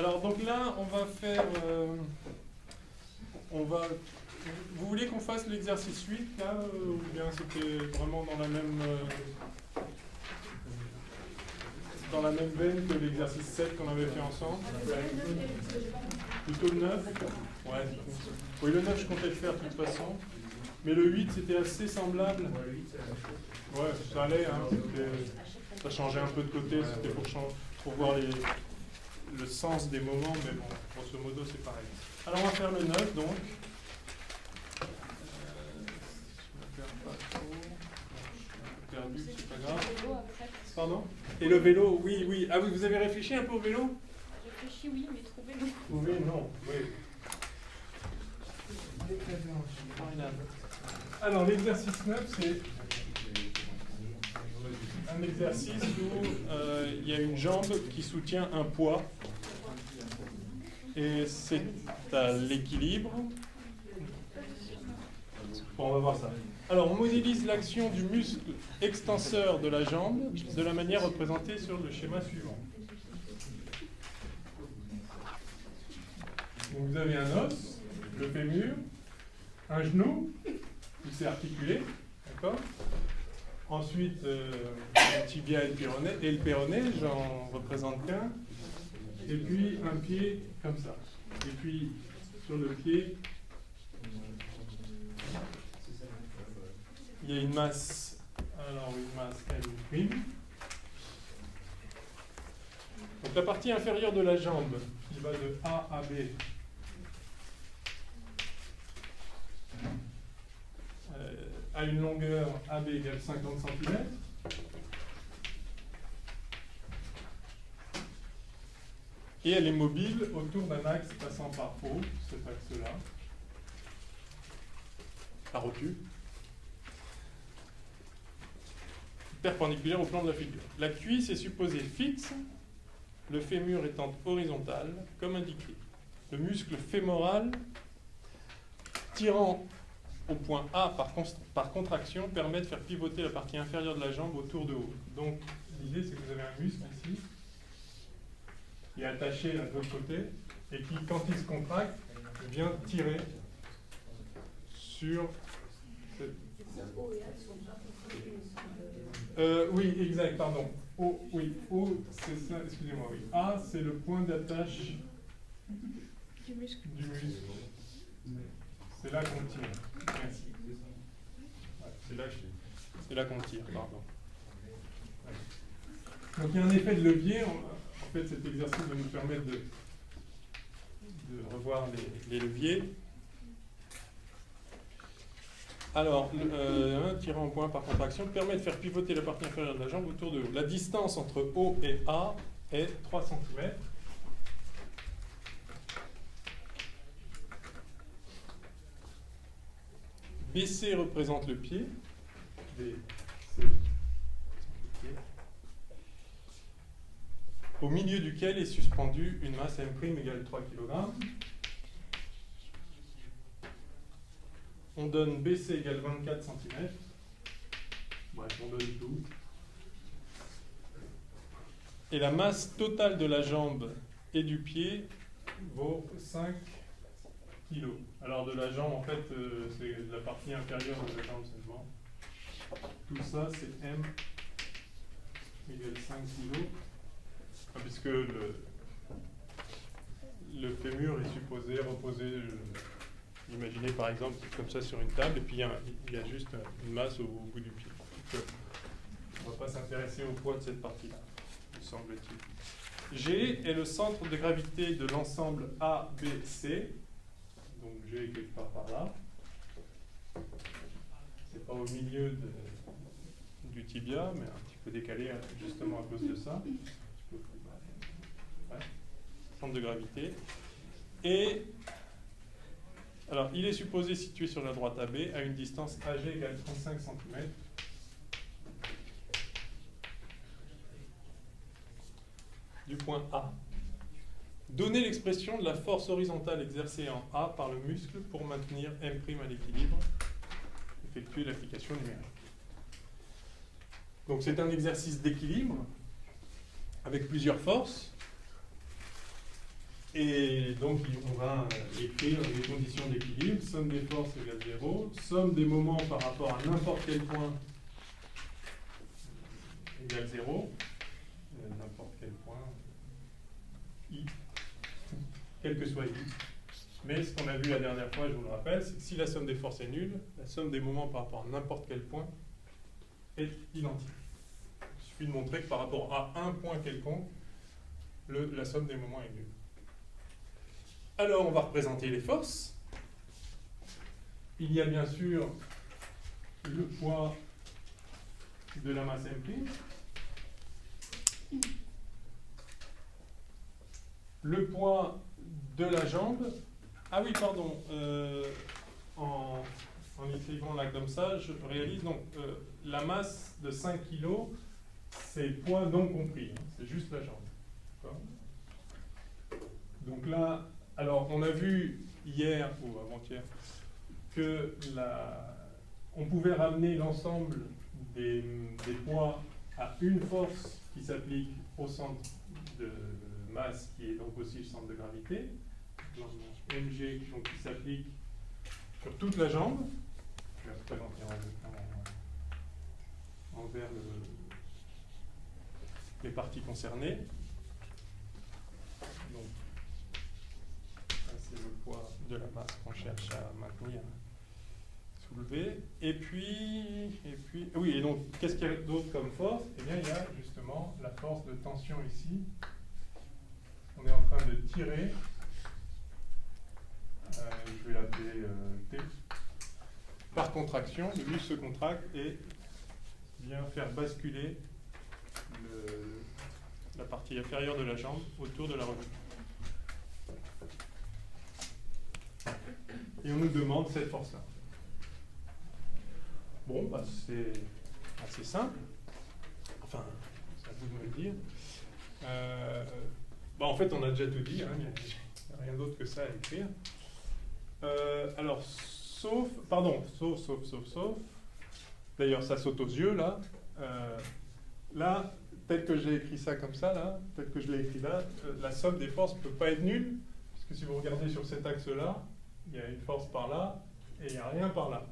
Alors donc là, on va faire... Vous voulez qu'on fasse l'exercice 8 là, ou bien c'était vraiment dans la même veine que l'exercice 7 qu'on avait fait ensemble? Plutôt le 9? Ouais. Oui, le 9 je comptais le faire de toute façon. Mais le 8 c'était assez semblable. Ouais, ça allait, hein, ça changeait un peu de côté, c'était pour voir le sens des moments, mais bon, grosso modo c'est pareil. Alors on va faire le 9 donc. Perdu, c'est pas grave. Pardon? Et le vélo, oui, oui. Ah oui, vous avez réfléchi un peu au vélo? J'ai réfléchi, oui, mais trouver non. Trouver, non, oui. Alors l'exercice 9, c'est un exercice où il y a une jambe qui soutient un poids. Et c'est à l'équilibre. Bon, on va voir ça. Alors, on modélise l'action du muscle extenseur de la jambe de la manière représentée sur le schéma suivant. Donc, vous avez un os, le fémur, un genou, qui s'est articulé, d'accord? Ensuite, le tibia et le péroné, j'en représente qu'un. Et puis, un pied comme ça. Et puis, sur le pied, il y a une masse, alors une masse M'. Donc la partie inférieure de la jambe, qui va de A à B, a une longueur AB égale 50 cm. Et elle est mobile autour d'un axe passant par O, cet axe-là, par O-. Perpendiculaire au plan de la figure. La cuisse est supposée fixe, le fémur étant horizontal, comme indiqué. Le muscle fémoral, tirant au point A par contraction, permet de faire pivoter la partie inférieure de la jambe autour de haut. Donc, l'idée, c'est que vous avez un muscle ici, qui est attaché là, de l'autre côté, et qui, quand il se contracte, vient tirer sur cette... oui, exact, pardon. O, oui, O, c'est ça, excusez-moi, oui. A, c'est le point d'attache du muscle. C'est là qu'on tire. Merci. Ouais, c'est là qu'on tire, pardon. Ouais. Donc il y a un effet de levier. En fait, cet exercice va nous permettre de revoir les leviers. Alors, tirant au point par contraction permet de faire pivoter la partie inférieure de la jambe autour de haut. La distance entre O et A est 3 cm. BC représente le pied. Au milieu duquel est suspendue une masse M' égale 3 kg. On donne BC égale 24 cm. Bref, on donne tout. Et la masse totale de la jambe et du pied vaut 5 kg. Alors de la jambe, en fait, c'est la partie inférieure de la jambe seulement. Tout ça, c'est M égale 5 kg. Puisque le fémur est supposé reposer... Imaginez par exemple comme ça sur une table, et puis il y a juste une masse au bout du pied. Donc, on ne va pas s'intéresser au poids de cette partie-là, me semble-t-il. G est le centre de gravité de l'ensemble ABC. Donc G est quelque part par là. C'est pas au milieu du tibia, mais un petit peu décalé justement à cause de ça. Ouais. Centre de gravité. Et alors, il est supposé situé sur la droite AB à une distance AG égale 35 cm. Du point A. Donnez l'expression de la force horizontale exercée en A par le muscle pour maintenir M' à l'équilibre. Effectuer l'application numérique. Donc c'est un exercice d'équilibre avec plusieurs forces. Et donc, on va écrire les conditions d'équilibre, somme des forces égale 0, somme des moments par rapport à n'importe quel point égale 0, n'importe quel point, i, quel que soit i. Mais ce qu'on a vu la dernière fois, je vous le rappelle, c'est que si la somme des forces est nulle, la somme des moments par rapport à n'importe quel point est identique. Il suffit de montrer que par rapport à un point quelconque, la somme des moments est nulle. Alors, on va représenter les forces. Il y a bien sûr le poids de la masse M', le poids de la jambe. Ah oui, pardon, en écrivant là comme ça, je réalise donc la masse de 5 kg, c'est poids non compris, hein, c'est juste la jambe. Donc là, alors on a vu hier ou avant-hier que on pouvait ramener l'ensemble des poids à une force qui s'applique au centre de masse qui est donc aussi le centre de gravité, mg donc, qui s'applique sur toute la jambe. Je vais représenter envers les parties concernées. Donc, ça c'est le poids de la masse qu'on cherche à maintenir, soulever. Et puis, oui, et donc, qu'est-ce qu'il y a d'autre comme force? Eh bien, il y a justement la force de tension ici. On est en train de tirer, je vais l'appeler T, par contraction, le muscle se contracte et vient faire basculer la partie inférieure de la jambe autour de la revue. Et on nous demande cette force-là. Bon, bah, c'est assez simple. Enfin, c'est à vous de me le dire. Bah, en fait, on a déjà tout dit, hein, il n'y a rien d'autre que ça à écrire. Alors, sauf, d'ailleurs, ça saute aux yeux, là. Là, tel que j'ai écrit ça comme ça, là, tel que je l'ai écrit là, la somme des forces ne peut pas être nulle, parce que si vous regardez sur cet axe-là, il y a une force par là, et il n'y a rien par là.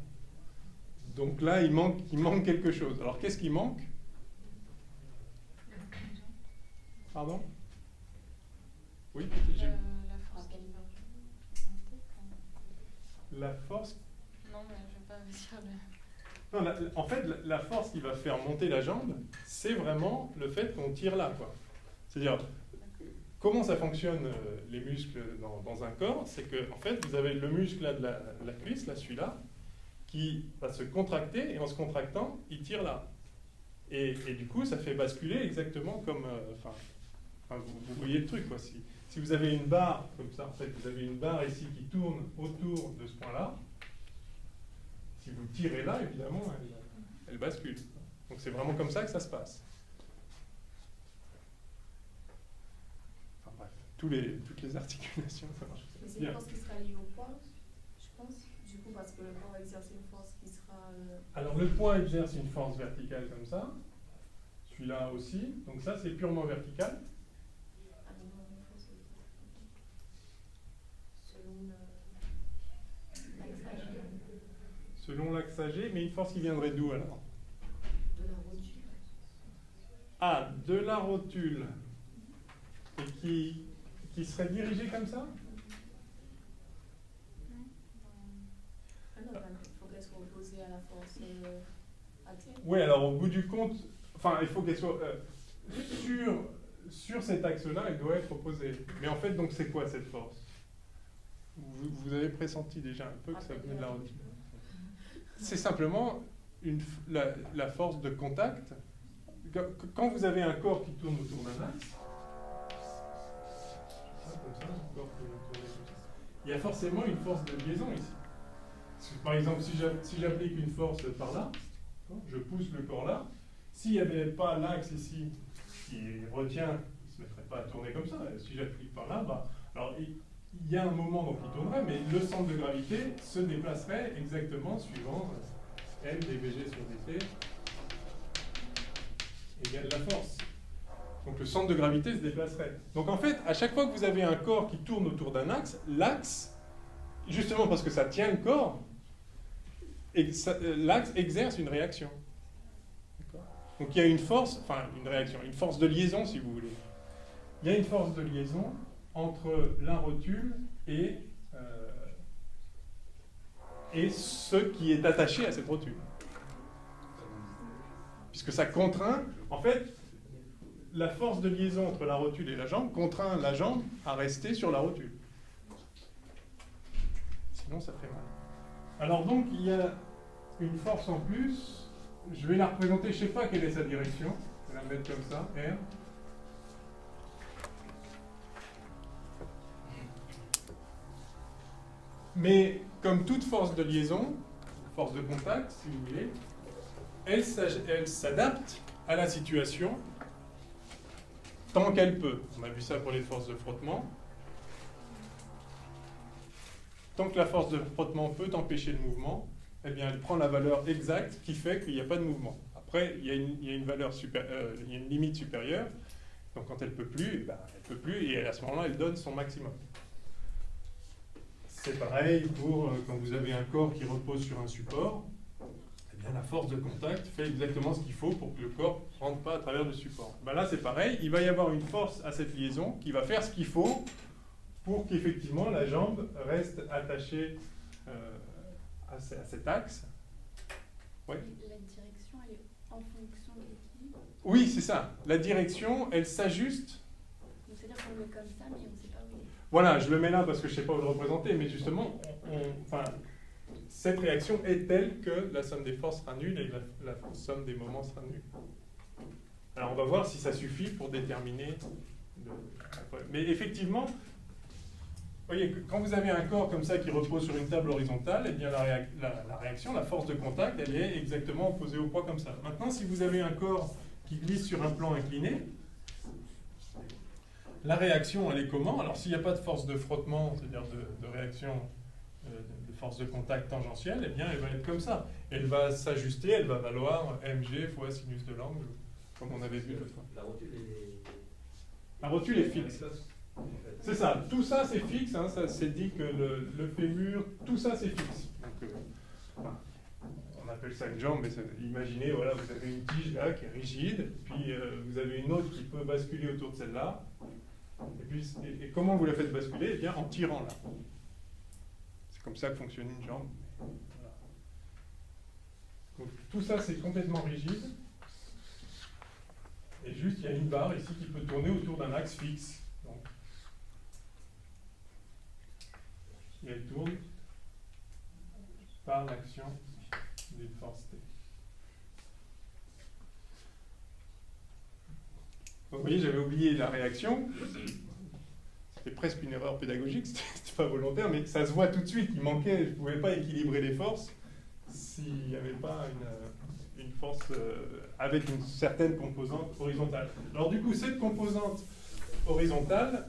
Donc là, il manque quelque chose. Alors, qu'est-ce qui manque? Pardon? Oui, j'ai... La force La force? Non, mais je ne vais pas dire le... Non, en fait, la force qui va faire monter la jambe, c'est vraiment le fait qu'on tire là, quoi. C'est-à-dire, comment ça fonctionne, les muscles dans un corps? C'est que, en fait, vous avez le muscle là, de la cuisse, là, celui-là, qui va se contracter, et en se contractant, il tire là. Et du coup, ça fait basculer exactement comme... vous voyez le truc, quoi. Si vous avez une barre, comme ça, en fait, vous avez une barre ici qui tourne autour de ce point-là, si vous tirez là, évidemment, elle bascule. Donc c'est vraiment comme ça que ça se passe. Enfin bref, toutes les articulations, ça marche. Mais c'est une force qui sera liée au poids, je pense, du coup, parce que le poids va exercer une force qui sera... Alors le poids exerce une force verticale comme ça, celui-là aussi, donc ça c'est purement vertical. Selon l'axe AG, mais une force qui viendrait d'où alors? De la rotule. Ah, de la rotule. Et qui serait dirigée comme ça? Ah non, il faut qu'elle soit opposée à la force axiale. Oui, alors au bout du compte, enfin il faut qu'elle soit sur cet axe-là, elle doit être opposée. Mais en fait, donc c'est quoi cette force? Vous avez pressenti déjà un peu que ça venait de la rotule. C'est simplement la force de contact. Quand vous avez un corps qui tourne autour d'un axe, il y a forcément une force de liaison ici. Par exemple, si j'applique une force par là, je pousse le corps là, s'il n'y avait pas l'axe ici qui retient, il ne se mettrait pas à tourner comme ça. Si j'applique par là, bah, alors il y a un moment donc il tournerait, mais le centre de gravité se déplacerait exactement suivant m dvg sur dt égale la force. Donc le centre de gravité se déplacerait. Donc en fait, à chaque fois que vous avez un corps qui tourne autour d'un axe, l'axe, justement parce que ça tient le corps, l'axe exerce une réaction. Donc il y a une force, enfin une réaction, une force de liaison si vous voulez. Il y a une force de liaison entre la rotule et ce qui est attaché à cette rotule. Puisque ça contraint, en fait, la force de liaison entre la rotule et la jambe contraint la jambe à rester sur la rotule. Sinon, ça fait mal. Alors donc, il y a une force en plus. Je vais la représenter, je ne sais pas quelle est sa direction. Je vais la mettre comme ça, R. Mais comme toute force de liaison, force de contact, si vous voulez, elle s'adapte à la situation tant qu'elle peut. On a vu ça pour les forces de frottement. Tant que la force de frottement peut empêcher le mouvement, eh bien, elle prend la valeur exacte qui fait qu'il n'y a pas de mouvement. Après, il y a une valeur il y a une limite supérieure. Donc quand elle ne peut plus, eh ben, elle peut plus, et à ce moment-là, elle donne son maximum. C'est pareil pour quand vous avez un corps qui repose sur un support. Eh bien, la force de contact fait exactement ce qu'il faut pour que le corps ne rentre pas à travers le support. Ben là, c'est pareil. Il va y avoir une force à cette liaison qui va faire ce qu'il faut pour qu'effectivement la jambe reste attachée à cet axe. Ouais. La direction, elle est en fonction de l'équilibre. Oui, c'est ça. La direction, elle s'ajuste. Donc c'est-à-dire qu'on le met comme ça, mais on ne sait pas où il est. Voilà, je le mets là parce que je ne sais pas où le représenter, mais justement, cette réaction est telle que la somme des forces sera nulle et la somme des moments sera nulle. Alors on va voir si ça suffit pour déterminer mais effectivement, vous voyez, quand vous avez un corps comme ça qui repose sur une table horizontale, eh bien la réaction, la force de contact, elle est exactement opposée au poids comme ça. Maintenant, si vous avez un corps qui glisse sur un plan incliné, la réaction, elle est comment? Alors, s'il n'y a pas de force de frottement, c'est-à-dire de réaction, de force de contact tangentielle, eh bien, elle va être comme ça. Elle va s'ajuster, elle va valoir mg fois sinus de l'angle, comme on avait vu l'autre fois. La rotule est fixe. C'est ça. Tout ça, c'est fixe. Hein, ça, c'est dit que le fémur, tout ça, c'est fixe. Donc, on appelle ça une jambe, mais imaginez, voilà, vous avez une tige là qui est rigide, puis vous avez une autre qui peut basculer autour de celle-là. Et comment vous la faites basculer? Eh bien, en tirant là. C'est comme ça que fonctionne une jambe. Voilà. Donc, tout ça, c'est complètement rigide. Et juste, il y a une barre ici qui peut tourner autour d'un axe fixe. Donc, et elle tourne par l'action d'une force T. Donc, vous voyez, j'avais oublié la réaction. C'était presque une erreur pédagogique, c'était pas volontaire, mais ça se voit tout de suite. Il manquait, je ne pouvais pas équilibrer les forces s'il n'y avait pas une force avec une certaine composante horizontale. Alors du coup, cette composante horizontale,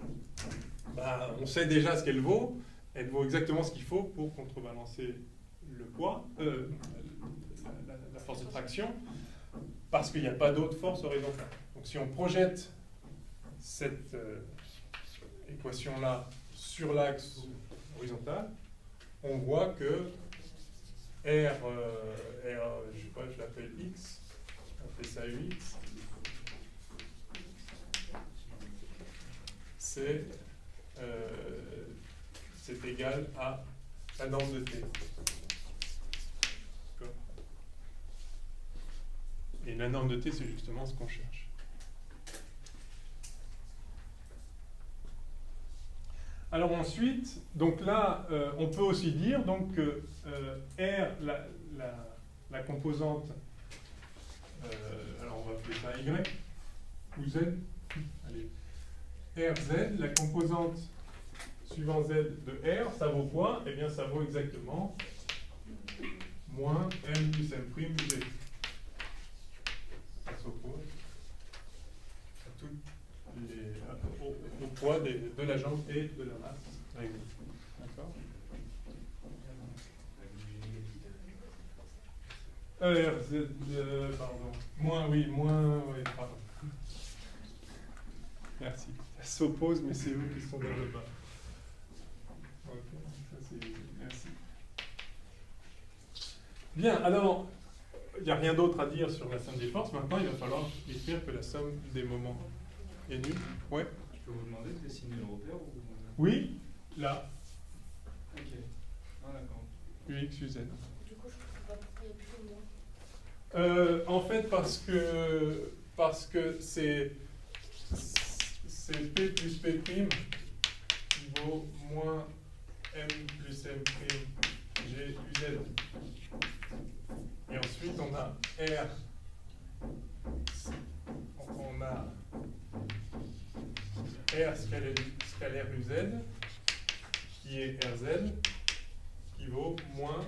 bah, on sait déjà ce qu'elle vaut. Elle vaut exactement ce qu'il faut pour contrebalancer le poids, la force de traction, parce qu'il n'y a pas d'autre force horizontale. Donc si on projette cette équation-là sur l'axe horizontal, on voit que R, je sais pas, je l'appelle X, on fait ça UX, c'est égal à la norme de T. Et la norme de T, c'est justement ce qu'on cherche. Alors ensuite, donc là, on peut aussi dire donc, que R, la composante, alors on va appeler ça Y, ou Z, allez, RZ, la composante suivant Z de R, ça vaut quoi? Eh bien, ça vaut exactement moins M plus M prime Z. Ça s'oppose à tout au poids de la jambe et de la masse. D'accord? RZ, pardon. Moins, oui, pardon. Merci. Ça s'oppose, mais c'est eux qui sont dans le bas. Ok, ça c'est... Merci. Bien, alors, il n'y a rien d'autre à dire sur la somme des forces. Maintenant, il va falloir écrire que la somme des moments est nulle. Ouais. Je peux vous demander de dessiner le repère ou... Oui, là, Ok. Ah, d'accord. UX, UZ. Du coup, je ne comprends pas pourquoi il n'y a plus de moins. En fait, parce que c'est P plus P' qui vaut moins M plus M' G UZ. Et ensuite, on a R. On a R scalaire UZ qui est RZ qui vaut moins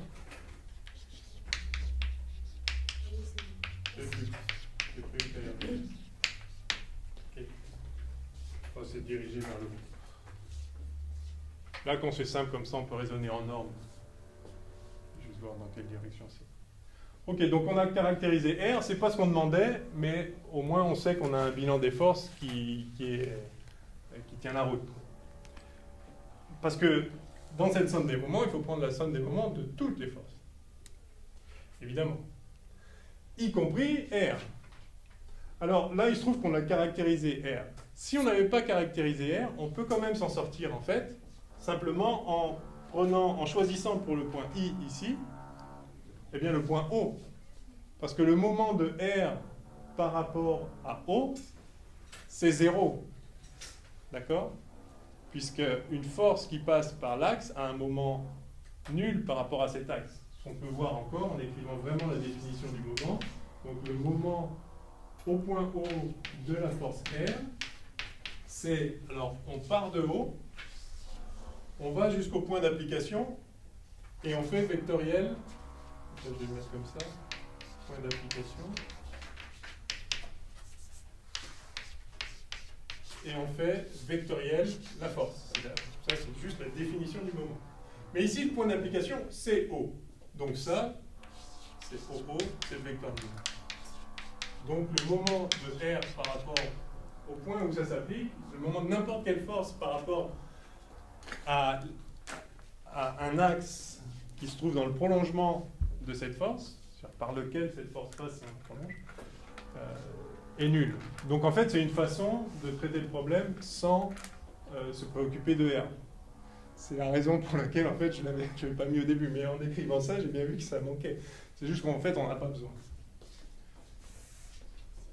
Okay. Oh, c'est dirigé vers le haut. Là, quand c'est simple comme ça, on peut raisonner en norme. Juste voir dans quelle direction c'est. Ok, donc on a caractérisé R, c'est pas ce qu'on demandait, mais au moins on sait qu'on a un bilan des forces qui tient la route. Parce que dans cette somme des moments, il faut prendre la somme des moments de toutes les forces. Évidemment. Y compris R. Alors là, il se trouve qu'on a caractérisé R. Si on n'avait pas caractérisé R, on peut quand même s'en sortir en fait, simplement en choisissant pour le point I ici, eh bien le point O. Parce que le moment de R par rapport à O, c'est 0. D'accord? Puisque une force qui passe par l'axe a un moment nul par rapport à cet axe. On peut voir encore en écrivant vraiment la définition du moment. Donc le moment au point O de la force R, c'est, alors on part de haut, on va jusqu'au point d'application et on fait vectoriel. Je vais le mettre comme ça, point d'application. Et on fait vectoriel la force. Ça, c'est juste la définition du moment. Mais ici, le point d'application, c'est O. Donc ça, c'est OO, c'est le vecteur du moment. Donc le moment de R par rapport au point où ça s'applique, le moment de n'importe quelle force par rapport à un axe qui se trouve dans le prolongement de cette force, par lequel cette force passe et on prolonge, est nul. Donc en fait, c'est une façon de traiter le problème sans se préoccuper de R. C'est la raison pour laquelle en fait je ne l'avais pas mis au début, mais en écrivant ça, j'ai bien vu que ça manquait. C'est juste qu'en fait, on n'a pas besoin.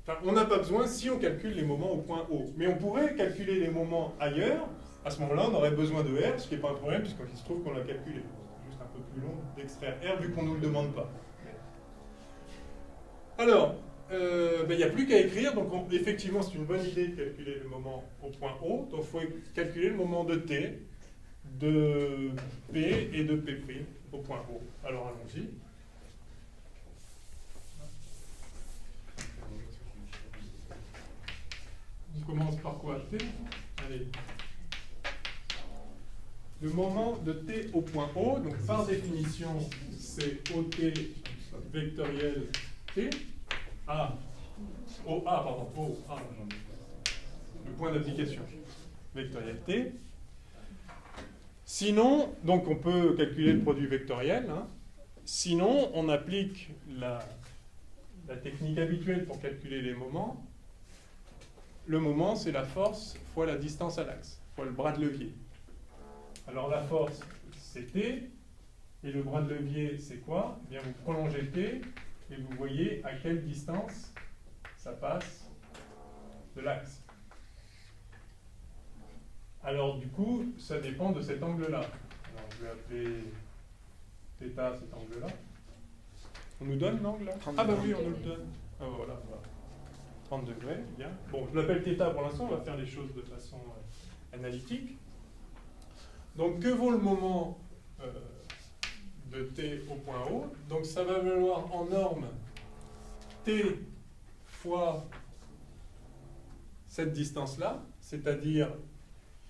Enfin, on n'a pas besoin si on calcule les moments au point O. Mais on pourrait calculer les moments ailleurs. À ce moment-là, on aurait besoin de R, ce qui n'est pas un problème, puisqu'il se trouve qu'on l'a calculé. C'est juste un peu plus long d'extraire R, vu qu'on ne nous le demande pas. Alors, il n'y a plus qu'à écrire. Donc, effectivement, c'est une bonne idée de calculer le moment au point O. Donc, il faut calculer le moment de T, de P et de P' au point O. Alors, allons-y. On commence par quoi? T? Allez. Le moment de T au point O, donc par définition, c'est OT vectoriel T. A. OA, pardon. OA. Le point d'application. Vectoriel T. Sinon, donc on peut calculer le produit vectoriel. Hein. Sinon, on applique la technique habituelle pour calculer les moments. Le moment, c'est la force fois la distance à l'axe, fois le bras de levier. Alors la force, c'est T, et le bras de levier, c'est quoi? Eh bien, vous prolongez T, et vous voyez à quelle distance ça passe de l'axe. Alors du coup, ça dépend de cet angle-là. Alors je vais appeler θ cet angle-là. On nous donne l'angle là? Ah bah oui, on nous le donne. Ah voilà, voilà. 30 degrés, bien. Bon, je l'appelle θ pour l'instant, on va faire les choses de façon analytique. Donc, que vaut le moment de T au point O? Donc, ça va valoir en norme T fois cette distance-là, c'est-à-dire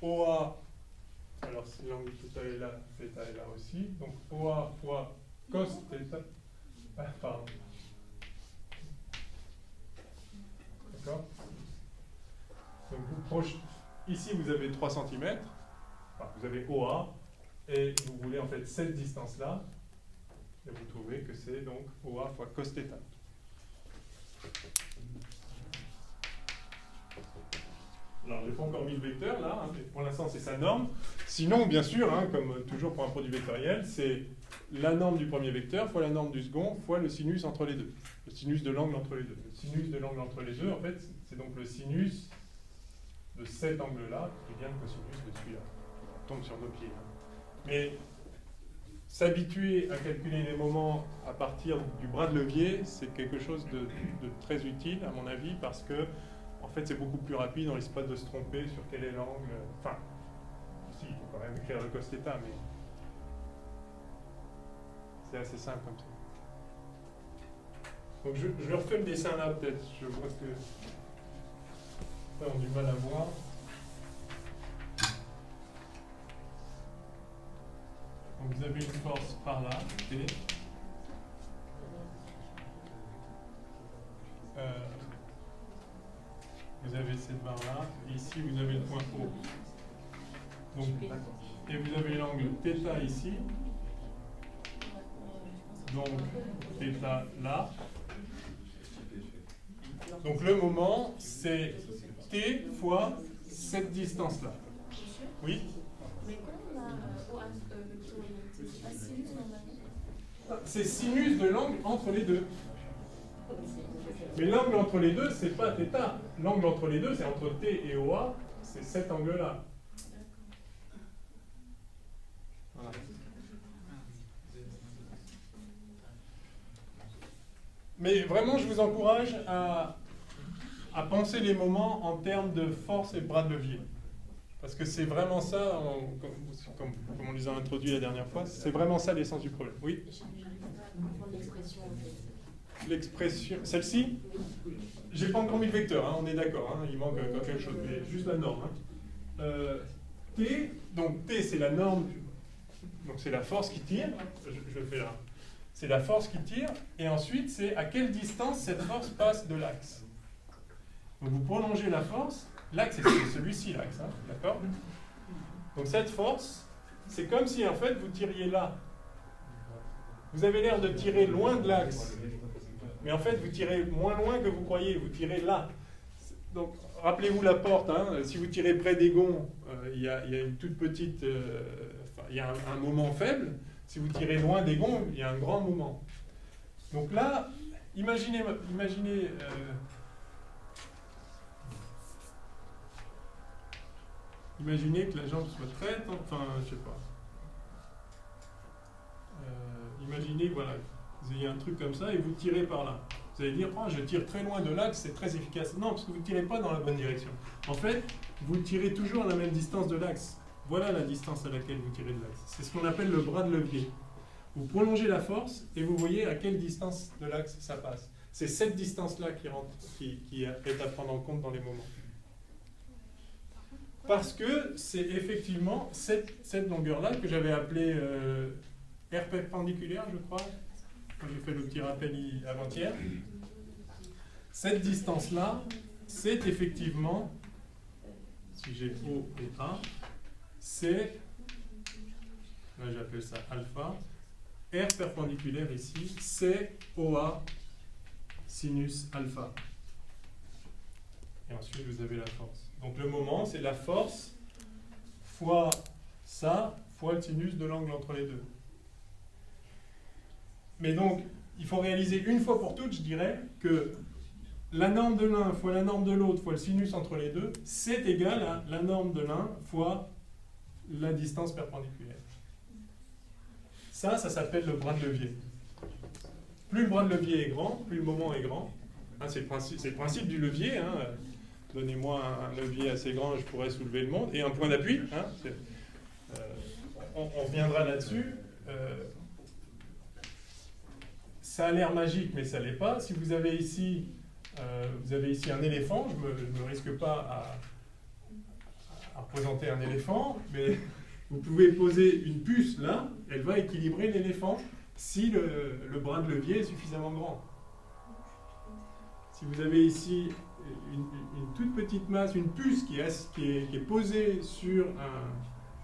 OA, alors si l'angle θ est là, θ est là aussi, donc OA fois cos θ, pardon. D'accord? Donc vous ici vous avez 3 cm, enfin, vous avez OA, et vous voulez en fait cette distance-là, et vous trouvez que c'est donc OA fois cos θ. Alors, je n'ai pas encore mis le vecteur là, hein, mais pour l'instant c'est sa norme. Sinon, bien sûr, hein, comme toujours pour un produit vectoriel, c'est la norme du premier vecteur fois la norme du second fois le sinus entre les deux. Le sinus de l'angle entre les deux. Le sinus de l'angle entre les deux, en fait, c'est donc le sinus de cet angle-là qui est bien le cosinus de celui-là. On tombe sur nos pieds. Hein. Mais s'habituer à calculer les moments à partir du bras de levier, c'est quelque chose de très utile, à mon avis, parce que en fait, c'est beaucoup plus rapide, on risque pas de se tromper sur quel est l'angle. Enfin, si, il faut quand même écrire le cos θ, mais c'est assez simple comme ça. Donc je refais le dessin là, peut-être. Je vois que on a du mal à voir. Donc vous avez une force par là, T. Vous avez cette barre-là, et ici vous avez le point O. Donc, et vous avez l'angle θ ici, donc θ là. Donc le moment, c'est T fois cette distance-là. Oui? Mais quand on a OA, c'est pas sinus normalement? C'est sinus de l'angle entre les deux. Mais l'angle entre les deux, c'est pas θ. L'angle entre les deux, c'est entre T et OA, c'est cet angle-là. Voilà. Mais vraiment, je vous encourage à penser les moments en termes de force et de bras de levier. Parce que c'est vraiment ça, comme on les a introduits la dernière fois, c'est vraiment ça l'essence du problème. Oui? L'expression, en fait. L'expression, celle-ci, j'ai pas encore mis le vecteur, hein, on est d'accord, hein, il manque encore quelque chose, mais juste la norme. Hein. T, donc T c'est la norme, donc c'est la force qui tire, je le fais là, c'est la force qui tire, et ensuite c'est à quelle distance cette force passe de l'axe. Donc vous prolongez la force, l'axe c'est celui-ci l'axe, hein, d'accord? Donc cette force, c'est comme si en fait vous tiriez là. Vous avez l'air de tirer loin de l'axe. Mais en fait, vous tirez moins loin que vous croyez, vous tirez là. Donc, rappelez-vous la porte, hein, si vous tirez près des gonds, il y a une toute petite... il y a un moment faible. Si vous tirez loin des gonds, il y a un grand moment. Donc là, imaginez que la jambe soit très... Enfin, je sais pas. Imaginez, voilà, vous ayez un truc comme ça et vous tirez par là. Vous allez dire, oh, je tire très loin de l'axe, c'est très efficace. Non, parce que vous ne tirez pas dans la bonne direction. En fait, vous tirez toujours à la même distance de l'axe. Voilà la distance à laquelle vous tirez de l'axe. C'est ce qu'on appelle le bras de levier. Vous prolongez la force et vous voyez à quelle distance de l'axe ça passe. C'est cette distance-là qui est à prendre en compte dans les moments. Parce que c'est effectivement cette longueur-là que j'avais appelée R perpendiculaire, je crois, quand j'ai fait le petit rappel avant-hier. Cette distance-là, c'est effectivement, si j'ai O et A, c'est, là j'appelle ça alpha, R perpendiculaire ici, c'est OA sinus alpha. Et ensuite vous avez la force. Donc le moment, c'est la force fois ça, fois le sinus de l'angle entre les deux. Mais donc, il faut réaliser une fois pour toutes, je dirais, que la norme de l'un fois la norme de l'autre fois le sinus entre les deux, c'est égal à la norme de l'un fois la distance perpendiculaire. Ça s'appelle le bras de levier. Plus le bras de levier est grand, plus le moment est grand. Hein, c'est le principe du levier. Hein. Donnez-moi un levier assez grand, je pourrais soulever le monde. Et un point d'appui. Hein, on reviendra là-dessus. Ça a l'air magique, mais ça ne l'est pas. Si vous avez ici un éléphant, je ne me risque pas à représenter un éléphant, mais vous pouvez poser une puce là, elle va équilibrer l'éléphant si le bras de levier est suffisamment grand. Si vous avez ici une toute petite masse, une puce qui est posée sur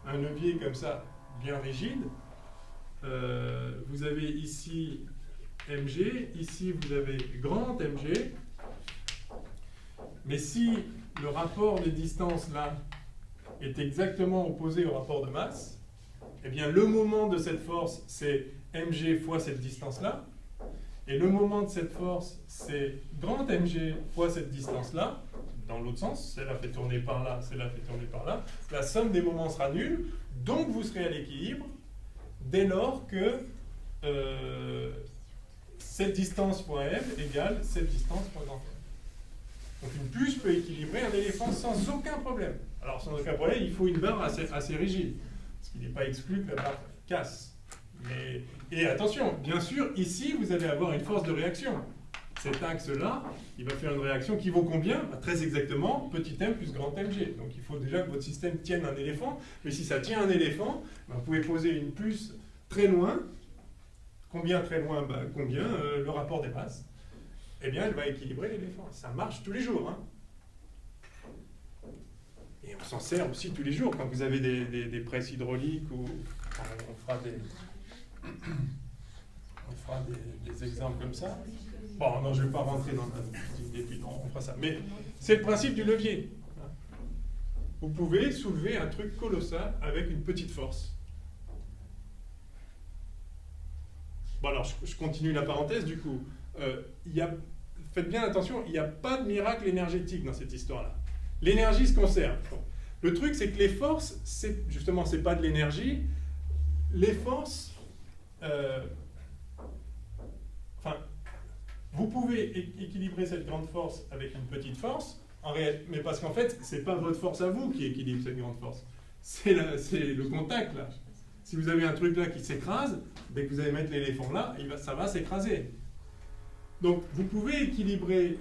un levier comme ça, bien rigide. Vous avez ici mg, ici vous avez grand mg. Mais si le rapport des distances là est exactement opposé au rapport de masse, eh bien le moment de cette force c'est mg fois cette distance là. Et le moment de cette force, c'est grand mg fois cette distance-là, dans l'autre sens, celle-là fait tourner par là, celle-là fait tourner par là. La somme des moments sera nulle, donc vous serez à l'équilibre, dès lors que cette distance fois m égale cette distance fois grand m. Donc une puce peut équilibrer un éléphant sans aucun problème. Alors sans aucun problème, il faut une barre assez rigide, parce qu'il n'est pas exclu que la barre casse. Et attention, bien sûr, ici, vous allez avoir une force de réaction. Cet axe-là, il va faire une réaction qui vaut combien? Très exactement, petit m plus grand mg. Donc il faut déjà que votre système tienne un éléphant. Mais si ça tient un éléphant, vous pouvez poser une puce très loin. Combien très loin? Combien le rapport des masses. Eh bien, elle va équilibrer l'éléphant. Ça marche tous les jours. Hein. Et on s'en sert aussi tous les jours quand vous avez des presses hydrauliques ou on fera des exemples comme ça. Bon, non, je ne vais pas rentrer dans une étude, on fera ça. Mais c'est le principe du levier. Vous pouvez soulever un truc colossal avec une petite force. Bon, alors, je continue la parenthèse, du coup. Faites bien attention, il n'y a pas de miracle énergétique dans cette histoire-là. L'énergie se conserve. Bon. Le truc, c'est que les forces, justement, ce n'est pas de l'énergie. Les forces... vous pouvez équilibrer cette grande force avec une petite force, mais parce qu'en fait, ce n'est pas votre force à vous qui équilibre cette grande force. C'est le contact, là. Si vous avez un truc là qui s'écrase, dès que vous allez mettre l'éléphant là, ça va s'écraser. Donc, vous pouvez équilibrer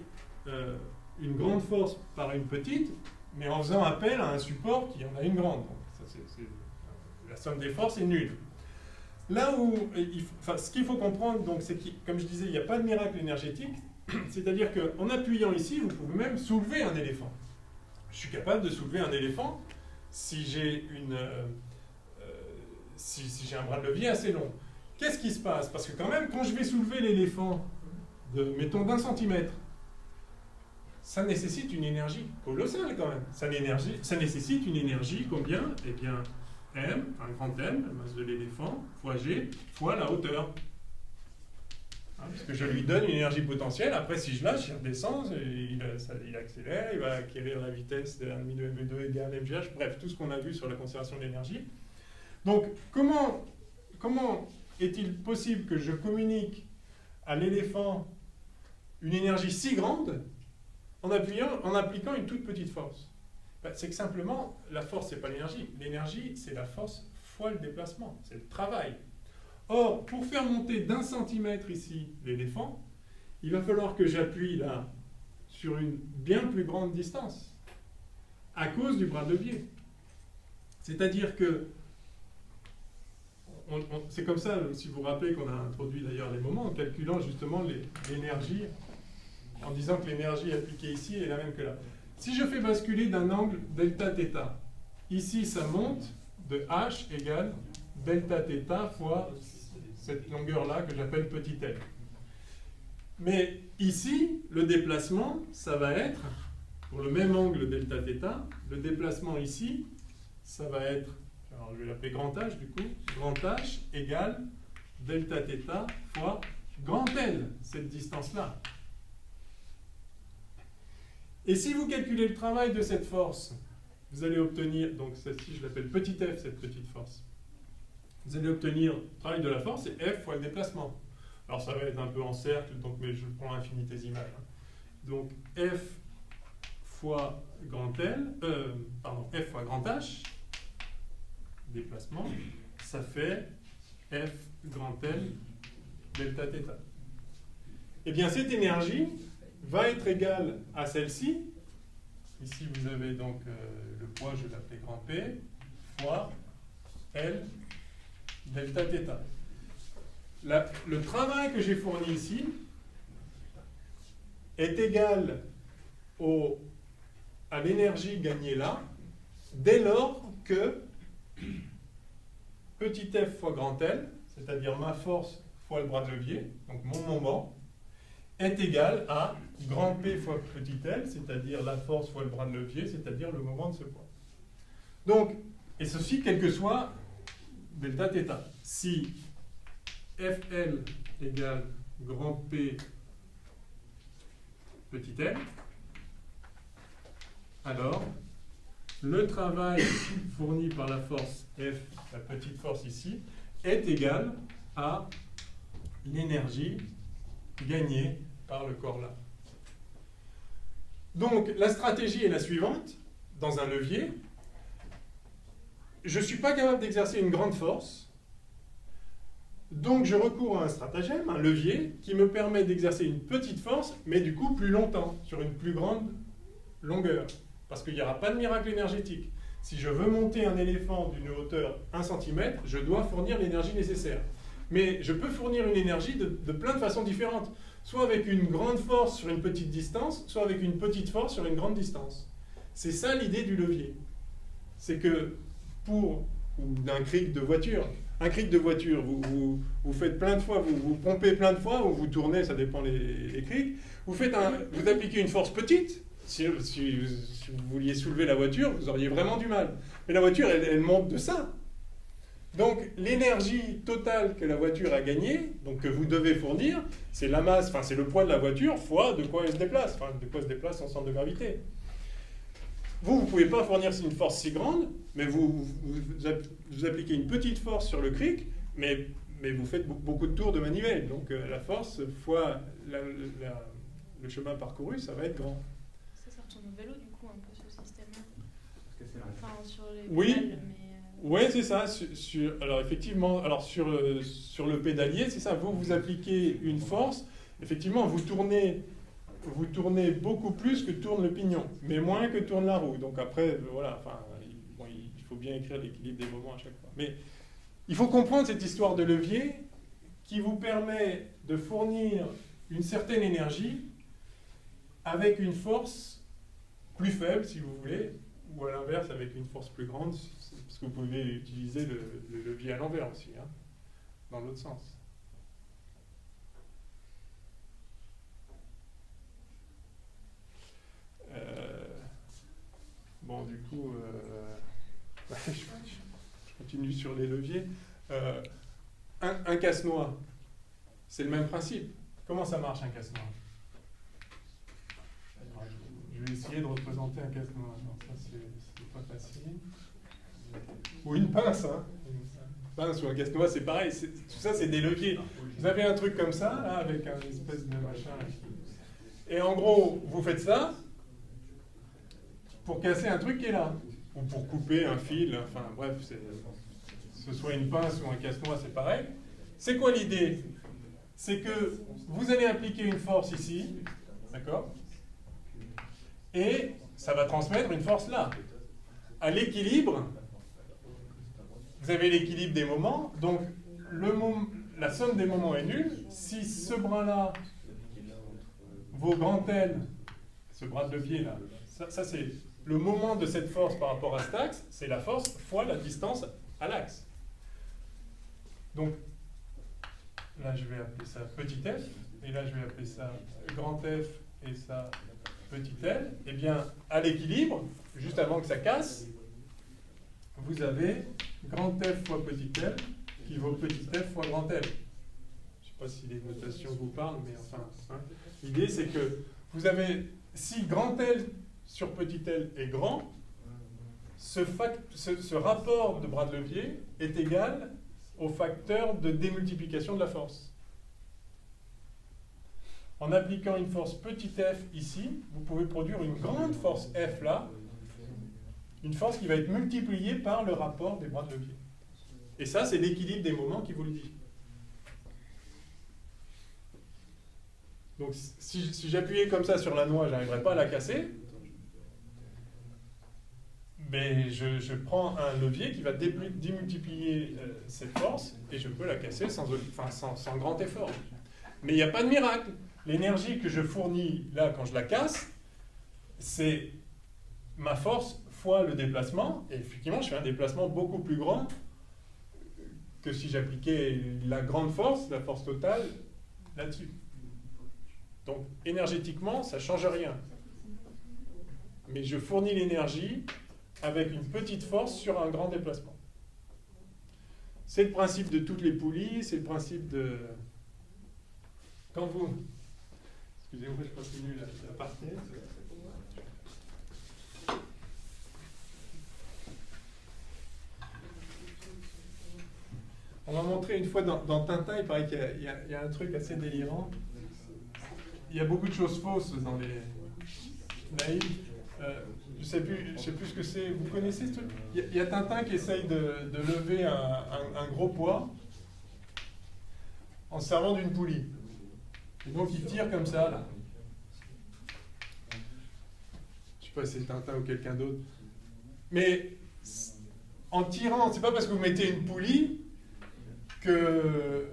une grande force par une petite, mais en faisant appel à un support qui en a une grande. Donc, la somme des forces est nulle. Là où, ce qu'il faut comprendre, donc, c'est que, comme je disais, il n'y a pas de miracle énergétique, c'est-à-dire qu'en appuyant ici, vous pouvez même soulever un éléphant. Je suis capable de soulever un éléphant si j'ai si j'ai un bras de levier assez long. Qu'est-ce qui se passe? Parce que quand même, quand je vais soulever l'éléphant mettons, d'1 centimètre, ça nécessite une énergie colossale quand même. Ça nécessite une énergie, combien? Eh bien, M, un grand M, la masse de l'éléphant, fois G, fois la hauteur. Parce que je lui donne une énergie potentielle, après si je lâche, il redescend, il accélère, il va acquérir la vitesse de 1,5 de mv2 égale mgh, bref, tout ce qu'on a vu sur la conservation de l'énergie. Donc, comment est-il possible que je communique à l'éléphant une énergie si grande en appliquant une toute petite force? C'est que simplement, la force, ce n'est pas l'énergie. L'énergie, c'est la force fois le déplacement, c'est le travail. Or, pour faire monter d'1 centimètre ici l'éléphant, il va falloir que j'appuie là sur une bien plus grande distance à cause du bras de levier. C'est-à-dire que c'est comme ça, si vous vous rappelez qu'on a introduit d'ailleurs les moments, en calculant justement l'énergie, en disant que l'énergie appliquée ici est la même que là. Si je fais basculer d'un angle delta θ, ici ça monte de h égale delta θ fois cette longueur-là que j'appelle petit l. Mais ici, le déplacement, ça va être, pour le même angle delta θ, le déplacement ici, ça va être, alors je vais l'appeler grand H du coup, grand H égale delta θ fois grand L, cette distance-là. Et si vous calculez le travail de cette force, vous allez obtenir, donc celle-ci je l'appelle petit f, cette petite force. Vous allez obtenir le travail de la force, c'est f fois le déplacement. Alors ça va être un peu en cercle, donc, mais je prends l'infinitésimal. Donc f fois grand L, f fois grand H, déplacement, ça fait f grand L delta θ. Eh bien cette énergie va être égale à celle-ci. Ici vous avez donc le poids, je vais l'appeler grand P, fois L delta θ. Le travail que j'ai fourni ici est égal au à l'énergie gagnée là, dès lors que petit f fois grand L, c'est-à-dire ma force fois le bras de levier, donc mon moment, est égal à grand P fois petit l, c'est-à-dire la force fois le bras de levier, c'est-à-dire le moment de ce point. Donc, et ceci quel que soit delta θ. Si Fl égale grand P petit l, alors le travail fourni par la force F, la petite force ici, est égal à l'énergie gagnée par le corps là. Donc la stratégie est la suivante, dans un levier, je ne suis pas capable d'exercer une grande force, donc je recours à un stratagème, un levier, qui me permet d'exercer une petite force, mais du coup plus longtemps, sur une plus grande longueur. Parce qu'il n'y aura pas de miracle énergétique. Si je veux monter un éléphant d'une hauteur 1 cm, je dois fournir l'énergie nécessaire. Mais je peux fournir une énergie de plein de façons différentes. Soit avec une grande force sur une petite distance, soit avec une petite force sur une grande distance. C'est ça l'idée du levier. C'est que ou d'un cric de voiture. Un cric de voiture, vous faites plein de fois, vous pompez plein de fois, ou vous tournez, ça dépend les crics. Vous appliquez une force petite. Si vous vouliez soulever la voiture, vous auriez vraiment du mal. Mais la voiture, elle monte de ça. Donc l'énergie totale que la voiture a gagnée, donc que vous devez fournir, c'est la masse, enfin c'est le poids de la voiture fois de quoi elle se déplace, enfin de quoi se déplace son centre de gravité. Vous ne pouvez pas fournir une force si grande, mais vous appliquez une petite force sur le cric, mais vous faites beaucoup de tours de manivelle. Donc la force fois le chemin parcouru, ça va être grand. Ça retourne au vélo du coup un peu ce système-là. Parce que c'est Enfin sur les Oui. pédales, mais... Oui, c'est ça. Alors effectivement, sur le pédalier, c'est ça. Vous appliquez une force. Effectivement, vous tournez beaucoup plus que tourne le pignon, mais moins que tourne la roue. Donc après, voilà. Enfin, il faut bien écrire l'équilibre des moments à chaque fois. Mais il faut comprendre cette histoire de levier qui vous permet de fournir une certaine énergie avec une force plus faible, si vous voulez, ou à l'inverse avec une force plus grande. Parce que vous pouvez utiliser le levier à l'envers aussi, hein, dans l'autre sens. Bon, du coup, je continue sur les leviers. Un casse-noix, c'est le même principe. Comment ça marche un casse-noix? Je vais essayer de représenter un casse-noix. Non, ça c'est pas facile. Ou une pince, hein. Une pince ou un casse-noix, c'est pareil. Tout ça, c'est des leviers. Vous avez un truc comme ça, là, avec un espèce de machin. Et en gros, vous faites ça pour casser un truc qui est là. Ou pour couper un fil. Enfin, bref, que ce soit une pince ou un casse-noix, c'est pareil. C'est quoi l'idée? C'est que vous allez appliquer une force ici, d'accord? Et ça va transmettre une force là. À l'équilibre, vous avez l'équilibre des moments, donc la somme des moments est nulle. Si ce bras-là vaut grand L, ce bras de levier là, ça c'est le moment de cette force par rapport à cet axe, c'est la force fois la distance à l'axe. Donc là je vais appeler ça petit f, et là je vais appeler ça grand F et ça petit l. Et bien à l'équilibre, juste avant que ça casse, vous avez grand F fois petit l qui vaut petit f fois grand L. Je ne sais pas si les notations vous parlent, mais enfin, hein. L'idée c'est que vous avez, si grand L sur petit l est grand, ce rapport de bras de levier est égal au facteur de démultiplication de la force. En appliquant une force petit f ici, vous pouvez produire une grande force F là, une force qui va être multipliée par le rapport des bras de levier. Et ça, c'est l'équilibre des moments qui vous le dit. Donc, si j'appuyais comme ça sur la noix, je n'arriverais pas à la casser. Mais je prends un levier qui va démultiplier cette force et je peux la casser sans grand effort. Mais il n'y a pas de miracle. L'énergie que je fournis là quand je la casse, c'est ma force fois le déplacement, et effectivement, je fais un déplacement beaucoup plus grand que si j'appliquais la grande force, la force totale, là-dessus. Donc, énergétiquement, ça ne change rien. Mais je fournis l'énergie avec une petite force sur un grand déplacement. C'est le principe de toutes les poulies, c'est le principe de... Quand vous... Excusez-moi, je continue la partie. On m'a montré une fois dans Tintin, il paraît qu'il y a un truc assez délirant. Il y a beaucoup de choses fausses dans les naïfs. Je sais plus ce que c'est. Vous connaissez ce truc? Il y a Tintin qui essaye de lever un gros poids en se servant d'une poulie. Et donc il tire comme ça, là. Je sais pas si c'est Tintin ou quelqu'un d'autre. Mais en tirant, c'est pas parce que vous mettez une poulie que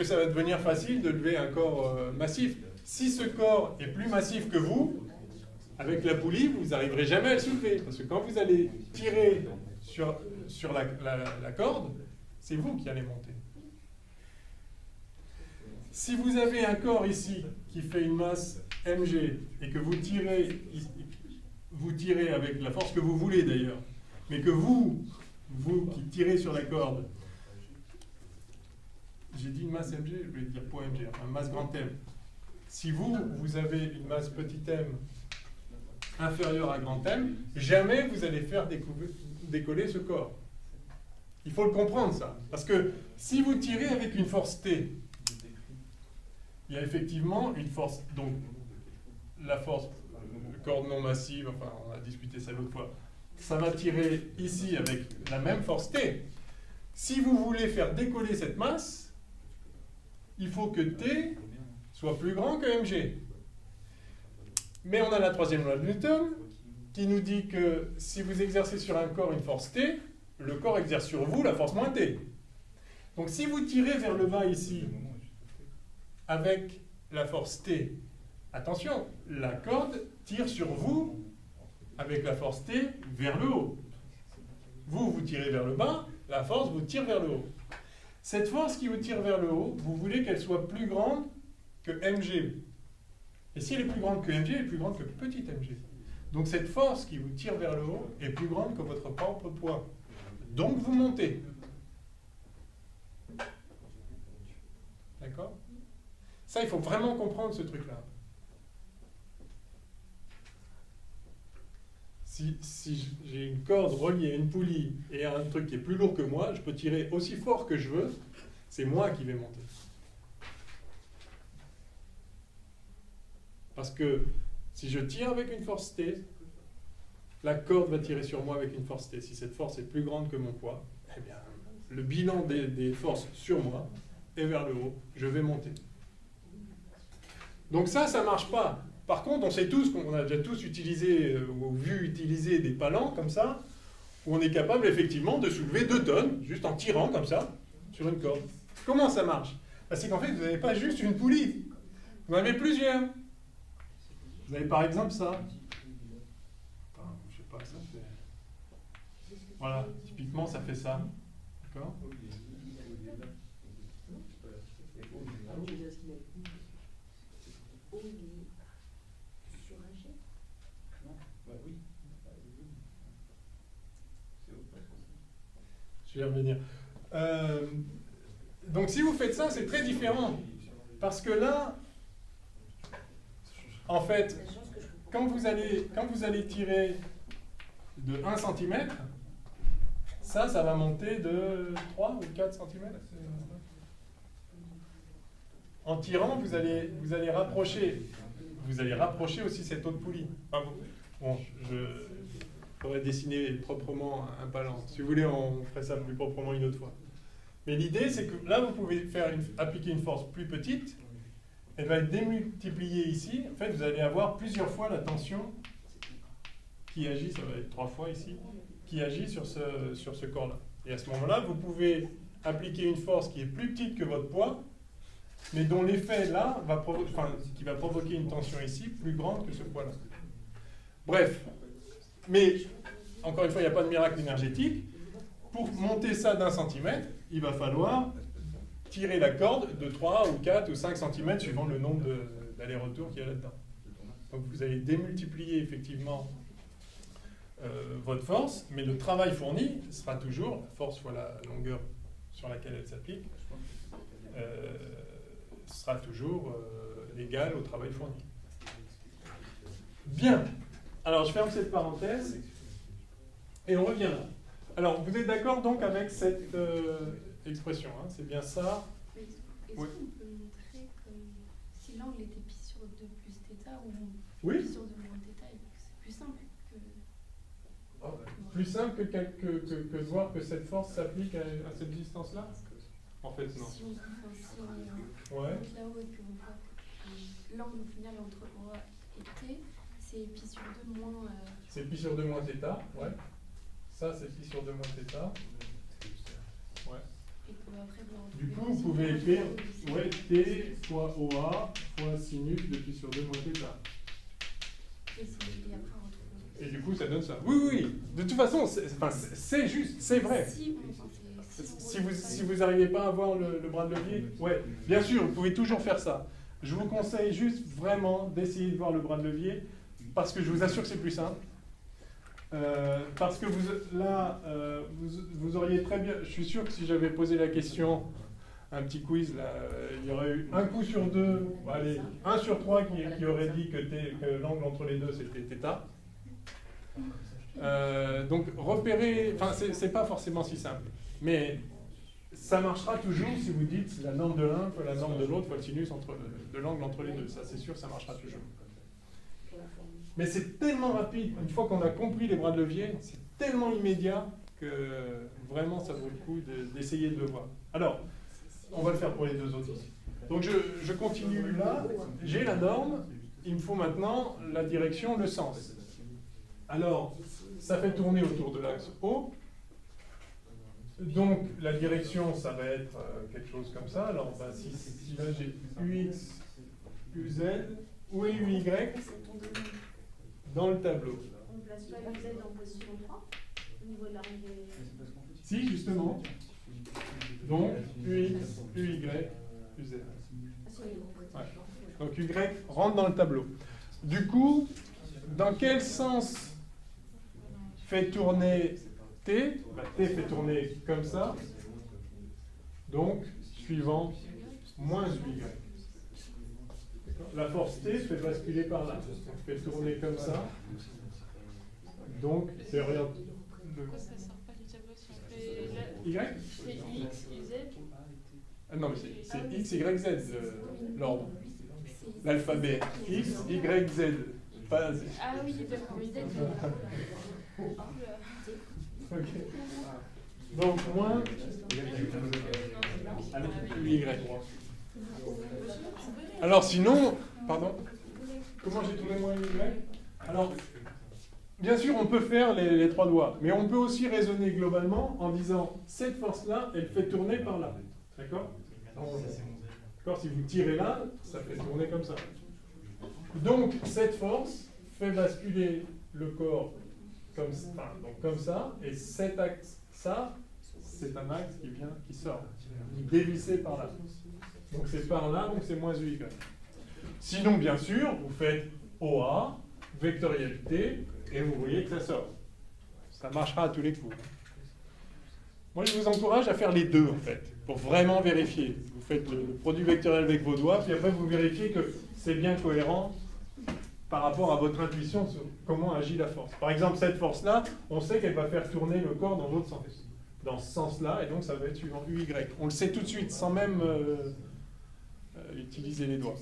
ça va devenir facile de lever un corps massif. Si ce corps est plus massif que vous, avec la poulie, vous n'arriverez jamais à le soulever. Parce que quand vous allez tirer sur la corde, c'est vous qui allez monter. Si vous avez un corps ici qui fait une masse mg et que vous tirez avec la force que vous voulez d'ailleurs, mais que vous qui tirez sur la corde, j'ai dit une masse mg, je voulais dire poids mg, enfin masse grand M. Si vous avez une masse petit m inférieure à grand M, jamais vous allez faire décoller ce corps. Il faut le comprendre ça. Parce que si vous tirez avec une force T, il y a effectivement une force, donc la force corde non massive, enfin on a discuté ça l'autre fois, ça va tirer ici avec la même force T. Si vous voulez faire décoller cette masse, il faut que T soit plus grand que mg. Mais on a la troisième loi de Newton qui nous dit que si vous exercez sur un corps une force T, le corps exerce sur vous la force moins T. Donc si vous tirez vers le bas ici avec la force T, attention, la corde tire sur vous avec la force T vers le haut. Vous tirez vers le bas, la force vous tire vers le haut. Cette force qui vous tire vers le haut, vous voulez qu'elle soit plus grande que mg. Et si elle est plus grande que mg, elle est plus grande que petit mg. Donc cette force qui vous tire vers le haut est plus grande que votre propre poids. Donc vous montez. D'accord? Ça, il faut vraiment comprendre ce truc-là. Si j'ai une corde reliée à une poulie et à un truc qui est plus lourd que moi, je peux tirer aussi fort que je veux, c'est moi qui vais monter. Parce que si je tire avec une force T, la corde va tirer sur moi avec une force T. Si cette force est plus grande que mon poids, eh bien, le bilan des forces sur moi est vers le haut, je vais monter. Donc ça ne marche pas. Par contre, on sait tous qu'on a déjà tous utilisé ou vu utiliser des palans comme ça, où on est capable effectivement de soulever 2 tonnes, juste en tirant comme ça, sur une corde. Comment ça marche? C'est qu'en fait, vous n'avez pas juste une poulie, vous en avez plusieurs. Vous avez par exemple ça. Enfin, je sais pas, ça fait... Voilà, typiquement ça fait ça. D'accord? Je vais y revenir. Donc si vous faites ça, c'est très différent. Parce que là, en fait, quand vous allez tirer de 1 cm, ça va monter de 3 ou 4 cm. En tirant, vous allez rapprocher aussi cette autre poulie. Enfin, bon, je pourrais dessiner proprement un palan. Si vous voulez, on ferait ça plus proprement une autre fois. Mais l'idée, c'est que là, vous pouvez appliquer une force plus petite. Elle va être démultipliée ici. En fait, vous allez avoir plusieurs fois la tension qui agit, ça va être 3 fois ici, qui agit sur ce corps-là. Et à ce moment-là, vous pouvez appliquer une force qui est plus petite que votre poids, mais dont l'effet là, qui va provoquer une tension ici plus grande que ce poids-là. Bref, Mais, encore une fois, il n'y a pas de miracle énergétique. Pour monter ça d'1 centimètre, il va falloir tirer la corde de 3 ou 4 ou 5 cm suivant le nombre d'allers-retours qu'il y a là-dedans. Donc vous allez démultiplier effectivement votre force, mais le travail fourni sera toujours, la force fois la longueur sur laquelle elle s'applique, sera toujours égal au travail fourni. Bien. Alors je ferme cette parenthèse et on revient là. Alors vous êtes d'accord donc avec cette expression, hein, c'est bien ça. Est-ce Oui. qu'on peut montrer que si l'angle était pi sur 2 plus θ ou Oui. pi sur 2 moins θ, c'est plus simple que... Plus simple que de voir que cette force s'applique à cette distance-là? En fait, non. Si on Ouais. monte là-haut et puis on voit que l'angle au final entre OA et T, c'est pi sur 2 moins... C'est pi sur 2 moins θ, ouais. Ça, c'est pi sur 2 moins θ. Ouais. Et qu'après, Du coup, vous pouvez écrire ouais, T fois OA fois sinus de pi sur 2 moins θ. Et après, on retrouve... Et du coup, ça donne ça. Oui, oui, oui. De toute façon, c'est juste, c'est vrai. Si vous n'arrivez pas à avoir le bras de levier, ouais, bien sûr, vous pouvez toujours faire ça. Je vous conseille juste vraiment d'essayer de voir le bras de levier, parce que je vous assure que c'est plus simple. Parce que vous auriez très bien... Je suis sûr que si j'avais posé la question, un petit quiz, là, il y aurait eu un coup sur deux, allez, 1 sur 3 qui aurait dit que l'angle entre les deux, c'était θ. Donc repérer, enfin c'est pas forcément si simple, mais ça marchera toujours si vous dites la norme de l'un fois la norme de l'autre fois le sinus de l'angle entre les deux. Ça c'est sûr, ça marchera toujours. Mais c'est tellement rapide, une fois qu'on a compris les bras de levier, c'est tellement immédiat que vraiment ça vaut le coup d'essayer de le voir. Alors, on va le faire pour les deux autres aussi. Donc je continue là, j'ai la norme, il me faut maintenant la direction, le sens. Alors, ça fait tourner autour de l'axe O. Donc, la direction, ça va être quelque chose comme ça. Alors, bah, si là j'ai UX, UZ, où est UY dans le tableau? On ne place pas UZ en position 3 au niveau de l'arrivée. Si, justement. Donc, UX, UY, UZ. Ouais. Donc, Y rentre dans le tableau. Du coup, dans quel sens fait tourner T? Bah, T fait tourner comme ça. Donc, suivant moins UY. La force T fait basculer par là. Fait tourner comme ça. Donc, c'est rien. Pourquoi ça sort pas du tableau si on fait Y? c'est X, Y, Z? Ah non, mais c'est X, Y, Z l'ordre. L'alphabet X, Y, Z. Pas Z. Ah oui, d'accord, oui, Z. Ok. Donc, moins UY. Alors, sinon, pardon, comment j'ai trouvé moins UY? Alors, bien sûr, on peut faire les trois doigts, mais on peut aussi raisonner globalement en disant cette force-là, elle fait tourner par là. D'accord? D'accord, si vous tirez là, ça fait tourner comme ça. Donc, cette force fait basculer le corps comme ça, et cet axe, ça, c'est un axe qui sort. Vous dévissez par là. Donc, c'est par là, donc c'est moins UY. Sinon, bien sûr, vous faites OA, vectorialité, et vous voyez que ça sort. Ça marchera à tous les coups. Moi, je vous encourage à faire les deux, en fait, pour vraiment vérifier. Vous faites le produit vectoriel avec vos doigts, puis après, vous vérifiez que c'est bien cohérent par rapport à votre intuition sur comment agit la force. Par exemple, cette force-là, on sait qu'elle va faire tourner le corps dans l'autre sens. Dans ce sens-là, et donc ça va être suivant UY. On le sait tout de suite, sans même utiliser les doigts.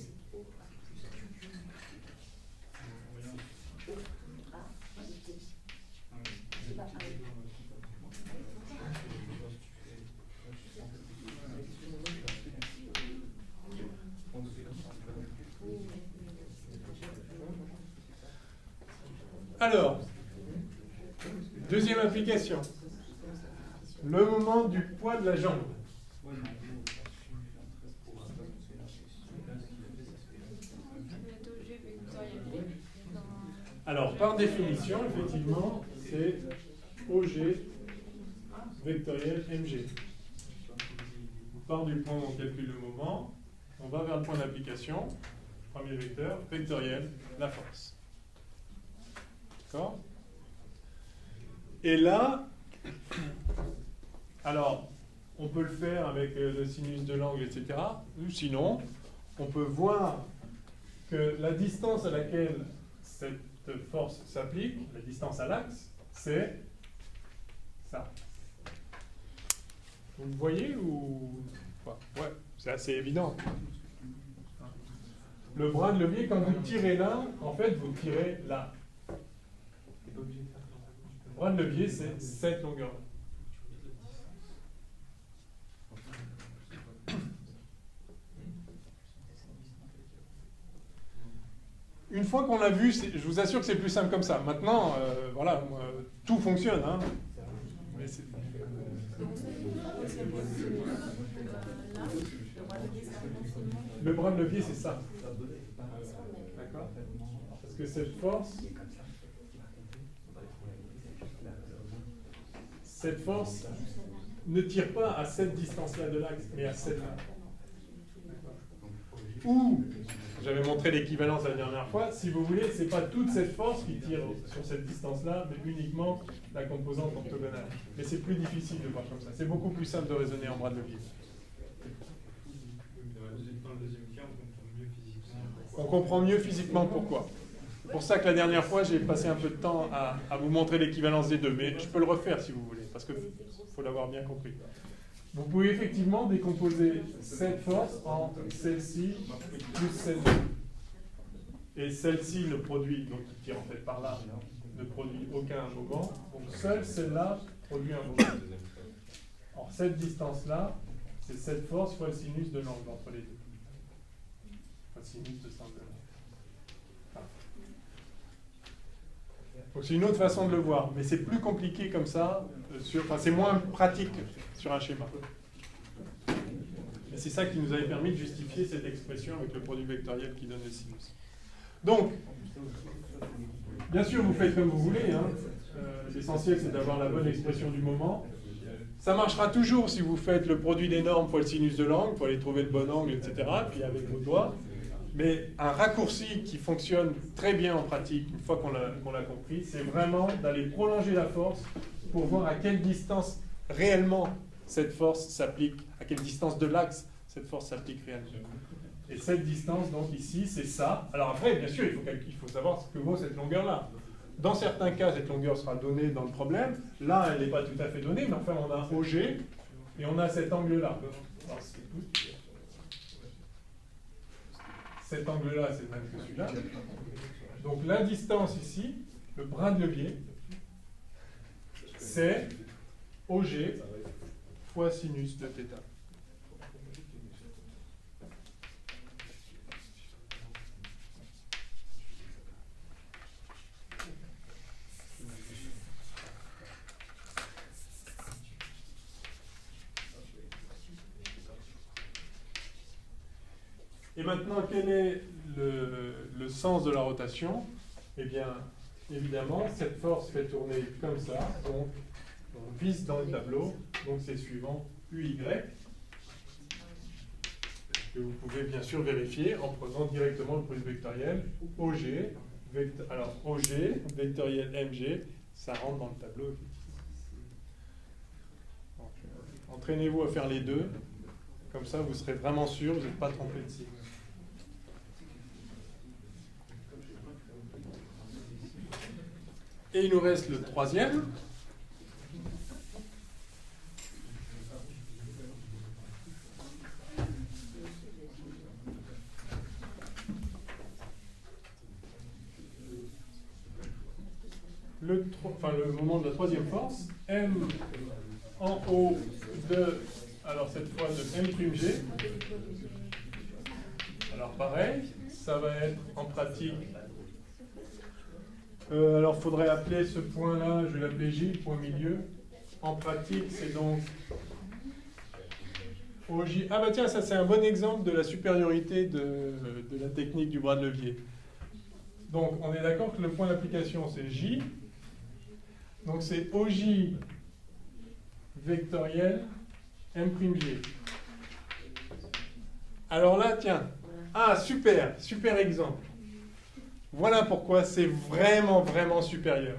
Alors, deuxième application. Le moment du poids de la jambe. Alors, par définition, effectivement, c'est OG vectoriel MG. On part du point où on calcule le moment, on va vers le point d'application, premier vecteur, vectoriel, la force. D'accord? Et là, alors, on peut le faire avec le sinus de l'angle, etc. Ou sinon, on peut voir que la distance à laquelle cette force s'applique, la distance à l'axe, c'est ça. Vous le voyez ou pas? Ouais, c'est assez évident. Le bras de levier, quand vous tirez là, en fait, vous tirez là. Le bras de levier, c'est cette longueur-là. Une fois qu'on l'a vu, je vous assure que c'est plus simple comme ça. Maintenant, voilà, tout fonctionne. Hein. Mais le bras de levier, c'est ça. D'accord? Parce que cette force ne tire pas à cette distance-là de l'axe, mais à celle-là. Ou, j'avais montré l'équivalence la dernière fois, si vous voulez, ce n'est pas toute cette force qui tire sur cette distance-là, mais uniquement la composante orthogonale. Mais c'est plus difficile de voir comme ça. C'est beaucoup plus simple de raisonner en bras de levier. Dans le deuxième cas, on comprend mieux physiquement. On comprend mieux physiquement pourquoi. C'est pour ça que la dernière fois, j'ai passé un peu de temps à vous montrer l'équivalence des deux. Mais je peux le refaire si vous voulez, parce qu'il faut l'avoir bien compris. Vous pouvez effectivement décomposer cette force en celle-ci plus celle-ci. Et celle-ci ne produit, donc qui tire en fait par là, ne produit aucun moment. Donc seule celle-là produit un moment. Alors cette distance-là, c'est cette force fois le sinus de l'angle entre les deux. Enfin, sinus de cet angle-là. Donc c'est une autre façon de le voir, mais c'est plus compliqué comme ça, enfin c'est moins pratique sur un schéma. Et c'est ça qui nous avait permis de justifier cette expression avec le produit vectoriel qui donne le sinus. Donc, bien sûr, vous faites comme vous voulez. Hein. L'essentiel, c'est d'avoir la bonne expression du moment. Ça marchera toujours si vous faites le produit des normes fois le sinus de l'angle, pour aller trouver le bon angle, etc., puis avec vos doigts. Mais un raccourci qui fonctionne très bien en pratique, une fois qu'on l'a compris, c'est vraiment d'aller prolonger la force pour voir à quelle distance réellement cette force s'applique, à quelle distance de l'axe cette force s'applique réellement. Et cette distance, donc ici, c'est ça. Alors après, bien sûr, il faut savoir ce que vaut cette longueur-là. Dans certains cas, cette longueur sera donnée dans le problème. Là, elle n'est pas tout à fait donnée, mais enfin, on a un OG et on a cet angle-là. Cet angle-là, c'est le même que celui-là. Donc la distance ici, le bras de levier, c'est OG fois sinus de θ. Et maintenant, quel est le sens de la rotation? Eh bien, évidemment, cette force fait tourner comme ça, donc on vise dans le tableau, donc c'est suivant UY, que vous pouvez bien sûr vérifier en prenant directement le produit vectoriel OG, alors OG, vectoriel MG, ça rentre dans le tableau. Entraînez-vous à faire les deux, comme ça vous serez vraiment sûr, vous n'êtes pas trompé de signe. Et il nous reste le troisième. Le moment de la troisième force, M en haut de, alors cette fois de M'G. Alors pareil, ça va être en pratique. Alors il faudrait appeler ce point-là, je vais l'appeler J, point milieu. En pratique, c'est donc OJ. Ah bah tiens, ça c'est un bon exemple de la supériorité de la technique du bras de levier. Donc, on est d'accord que le point d'application, c'est J. Donc, c'est OJ vectoriel M'G. Alors là, tiens. Ah, super, super exemple. Voilà pourquoi c'est vraiment, vraiment supérieur.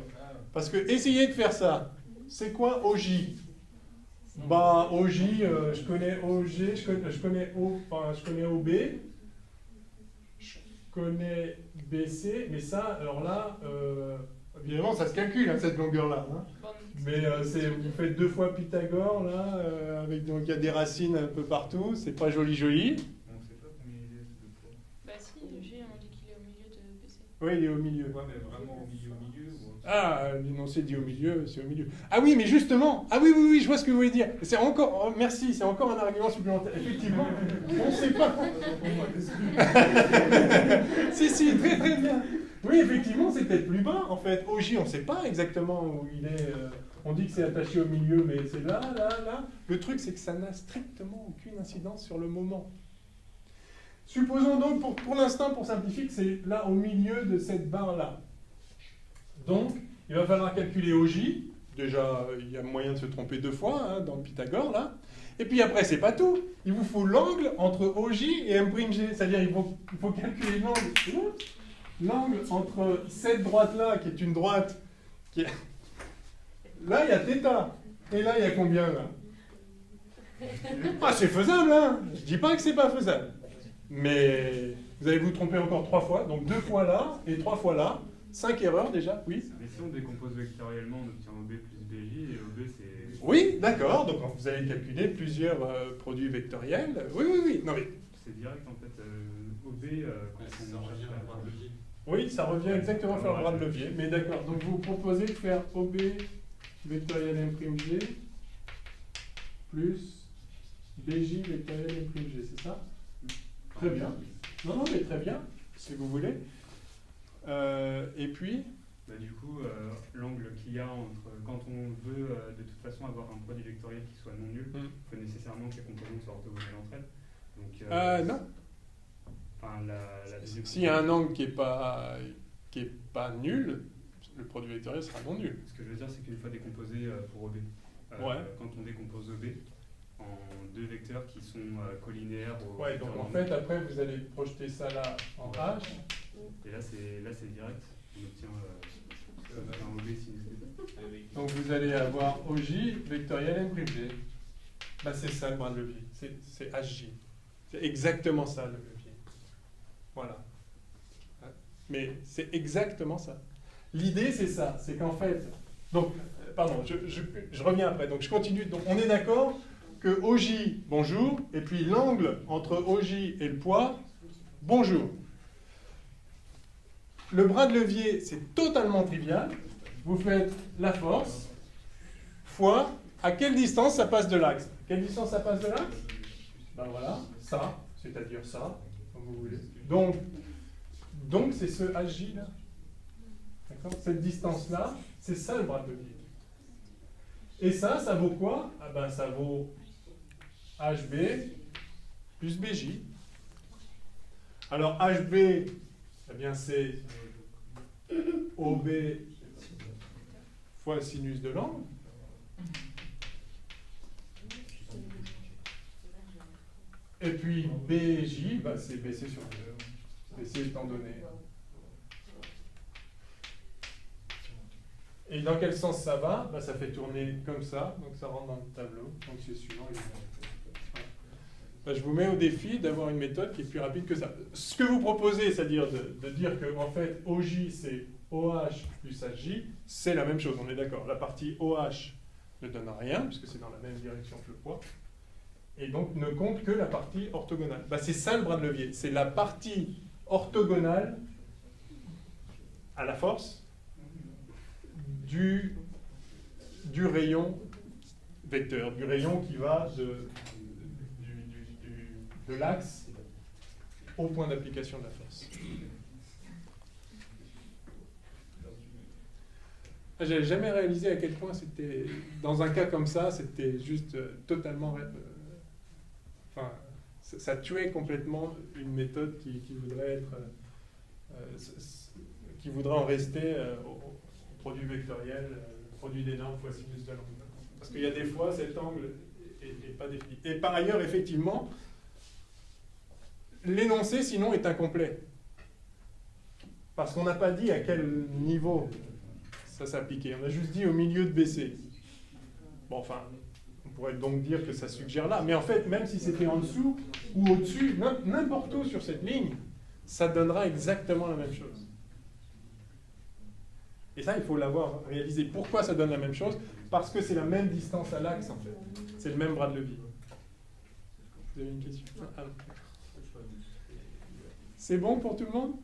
Parce que essayer de faire ça, c'est quoi OJ? Bah, OJ, je connais OG, je connais OB, je connais BC, mais ça, alors là, évidemment, ça se calcule, hein, cette longueur-là. Hein. Mais vous faites 2 fois Pythagore, là, donc il y a des racines un peu partout, c'est pas joli joli. On sait pas combien il est de poids. Bah si, le G, on dit qu'il est au milieu de BC. Oui, il est au milieu. Ouais, mais vraiment au milieu ou... Ah, non, c'est dit au milieu, c'est au milieu. Ah oui, mais justement, ah oui, oui, oui, je vois ce que vous voulez dire. C'est encore, merci, c'est encore un argument supplémentaire. Effectivement, on ne sait pas. Si, si, très très bien. Oui, effectivement, c'est peut-être plus bas, en fait. OJ, on ne sait pas exactement où il est. On dit que c'est attaché au milieu, mais c'est là, là, là. Le truc, c'est que ça n'a strictement aucune incidence sur le moment. Supposons donc, pour l'instant, pour simplifier, que c'est là, au milieu de cette barre-là. Donc, il va falloir calculer OJ. Déjà, il y a moyen de se tromper 2 fois hein, dans le Pythagore, là. Et puis après, c'est pas tout. Il vous faut l'angle entre OJ et M'G. C'est-à-dire, il faut calculer l'angle entre cette droite-là, qui est une droite qui est... Là, il y a θ. Et là, il y a combien, là? Ah, c'est faisable, hein. Je dis pas que c'est pas faisable. Mais vous allez vous tromper encore 3 fois. Donc 2 fois là et 3 fois là. 5 erreurs déjà, oui. Mais si on décompose vectoriellement, on obtient OB plus BJ, et OB c'est... Oui, d'accord. Donc vous allez calculer plusieurs produits vectoriels. Oui, oui, oui. Non, mais... C'est direct en fait. OB, quand on cherche à avoir le levier. Oui, ça revient exactement faire le bras de levier. Mais d'accord. Donc vous proposez de faire OB vectoriel M'G plus BJ vectoriel M'G, c'est ça? Très bien. Non, non, mais très bien, si vous voulez. Et puis Bah, du coup, l'angle qu'il y a entre... Quand on veut de toute façon avoir un produit vectoriel qui soit non nul, il faut nécessairement que les composantes soient orthogonales entre elles. Donc, non. Enfin, S'il y a un angle qui est pas nul, le produit vectoriel sera non nul. Ce que je veux dire, c'est qu'une fois décomposé pour OB, quand on décompose OB en 2 vecteurs qui sont collinéaires au... Ouais, donc en fait, après, vous allez projeter ça là en H. Et là, c'est direct. On obtient un OB sinus θ. Donc vous allez avoir OJ vectoriel M'G. Bah, c'est ça le bras de levier. C'est HJ. C'est exactement ça le levier. Voilà. Mais c'est exactement ça. L'idée, c'est ça. C'est qu'en fait... Donc, pardon, je reviens après. Donc je continue. Donc on est d'accord que OJ, bonjour, et puis l'angle entre OJ et le poids, bonjour. Le bras de levier, c'est totalement trivial. Vous faites la force fois à quelle distance ça passe de l'axe. Quelle distance ça passe de l'axe? Ben voilà, ça, c'est-à-dire ça, comme vous voulez. Donc c'est ce HJ là. D'accord? Cette distance-là, c'est ça le bras de levier. Et ça vaut quoi? Ah ben ça vaut HB plus BJ. Alors HB, eh bien c'est OB fois sinus de l'angle. Et puis BJ, bah c'est BC sur 2. BC étant donné. Et dans quel sens ça va? Bah, ça fait tourner comme ça, donc ça rentre dans le tableau. Donc c'est suivant. Bah, je vous mets au défi d'avoir une méthode qui est plus rapide que ça. Ce que vous proposez, c'est-à-dire de dire que en fait OJ c'est OH plus HJ, c'est la même chose, on est d'accord. La partie OH ne donne rien, puisque c'est dans la même direction que le poids, et donc ne compte que la partie orthogonale. Bah, c'est ça le bras de levier, c'est la partie orthogonale à la force du rayon vecteur, du rayon qui va de l'axe au point d'application de la force. J'avais jamais réalisé à quel point c'était, dans un cas comme ça, c'était juste totalement... enfin, ça tuait complètement une méthode qui voudrait être... qui voudrait en rester au produit vectoriel, produit des normes fois sinus de l'angle. Parce qu'il y a des fois, cet angle n'est pas défini. Et par ailleurs, effectivement, l'énoncé, sinon, est incomplet. Parce qu'on n'a pas dit à quel niveau ça s'appliquait. On a juste dit au milieu de BC. Bon, enfin, on pourrait donc dire que ça suggère là. Mais en fait, même si c'était en dessous ou au-dessus, n'importe où sur cette ligne, ça donnera exactement la même chose. Et ça, il faut l'avoir réalisé. Pourquoi ça donne la même chose? Parce que c'est la même distance à l'axe, en fait. C'est le même bras de levier. Vous avez une question? Ah, c'est bon pour tout le monde?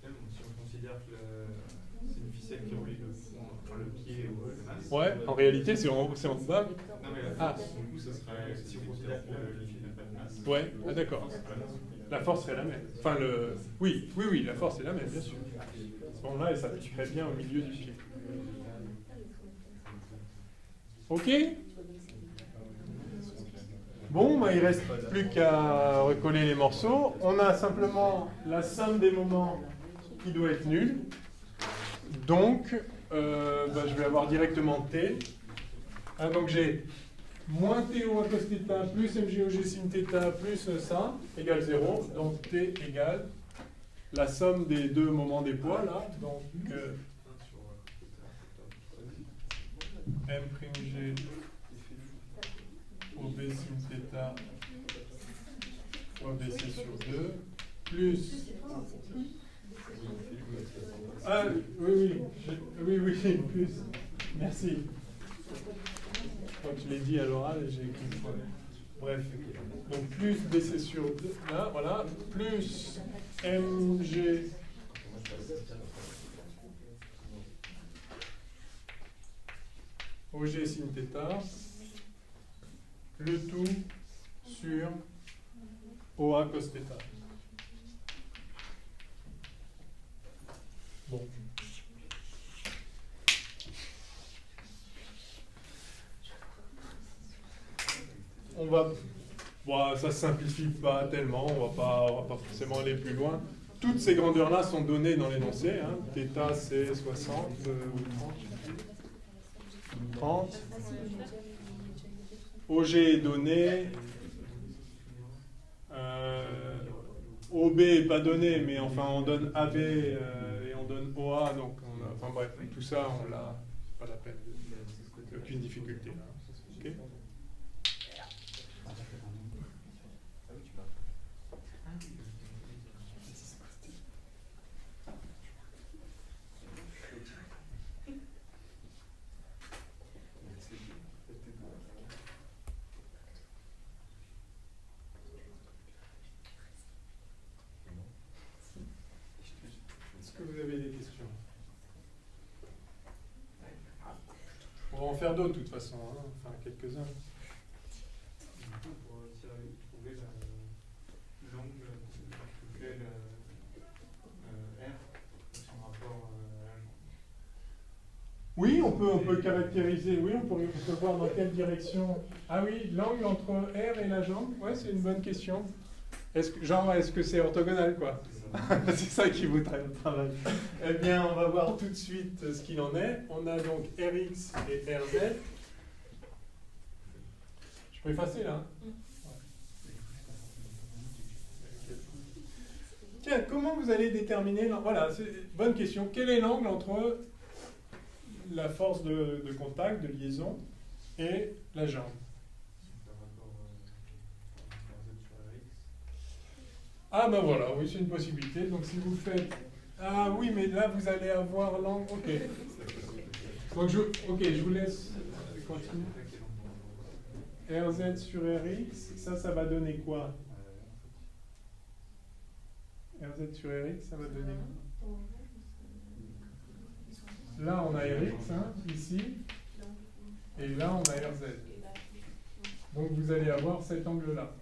Si on considère que c'est une ficelle qui relie le pied ou le masque. Ouais, en réalité, c'est en bas. Non, mais la force, du coup, ça serait, si on considère que le fil n'a pas de masse. Ouais, ah, d'accord. La force serait la même. Enfin, oui, la force est la même, bien sûr. À ce moment-là, elle s'appliquerait bien au milieu du pied. Ok? Bon, bah, il ne reste plus qu'à recoller les morceaux. On a simplement la somme des moments qui doit être nulle. Donc, je vais avoir directement T. Hein, donc j'ai moins TO à cos θ plus MGOG sin θ plus ça égale 0. Donc T égale la somme des deux moments des poids, là. Donc M'G OB sin θ fois BC sur 2 plus... Ah, oui, plus. Merci. Je crois que je l'ai dit à l'oral et j'ai écrit une fois. Bref. Donc plus BC sur 2, là, voilà, plus MG OG sin θ, le tout sur OA cos θ. Bon. On va... Bon, ça ne simplifie pas tellement, on va pas forcément aller plus loin. Toutes ces grandeurs-là sont données dans l'énoncé. Hein. Θ, c'est 60 ou 30. OG est donné. OB n'est pas donné, mais enfin on donne AB et on donne OA, donc enfin bref, tout ça on l'a, pas la peine, aucune difficulté. Okay. Vous avez des questions? On va en faire d'autres de toute façon, hein. Enfin quelques-uns. Pour trouver l'angle lequel R son rapport à la jambe. Oui, on peut caractériser, oui, on peut voir dans quelle direction. Ah oui, l'angle entre R et la jambe, ouais, c'est une bonne question. Est-ce que c'est orthogonal, quoi? C'est ça qui vous travaille. Eh bien, on va voir tout de suite ce qu'il en est. On a donc Rx et Rz. Je peux effacer là. Ouais. Tiens, comment vous allez déterminer... Voilà, c'est une bonne question. Quel est l'angle entre la force de contact, de liaison, et la jambe? Ah ben voilà, oui, c'est une possibilité. Donc si vous faites... Ah oui, mais là, vous allez avoir l'angle... Ok. Donc je vous laisse continuer. RZ sur Rx, ça va donner quoi? RZ sur Rx, ça va donner quoi? Là, on a Rx, hein, ici. Et là, on a RZ. Donc vous allez avoir cet angle-là.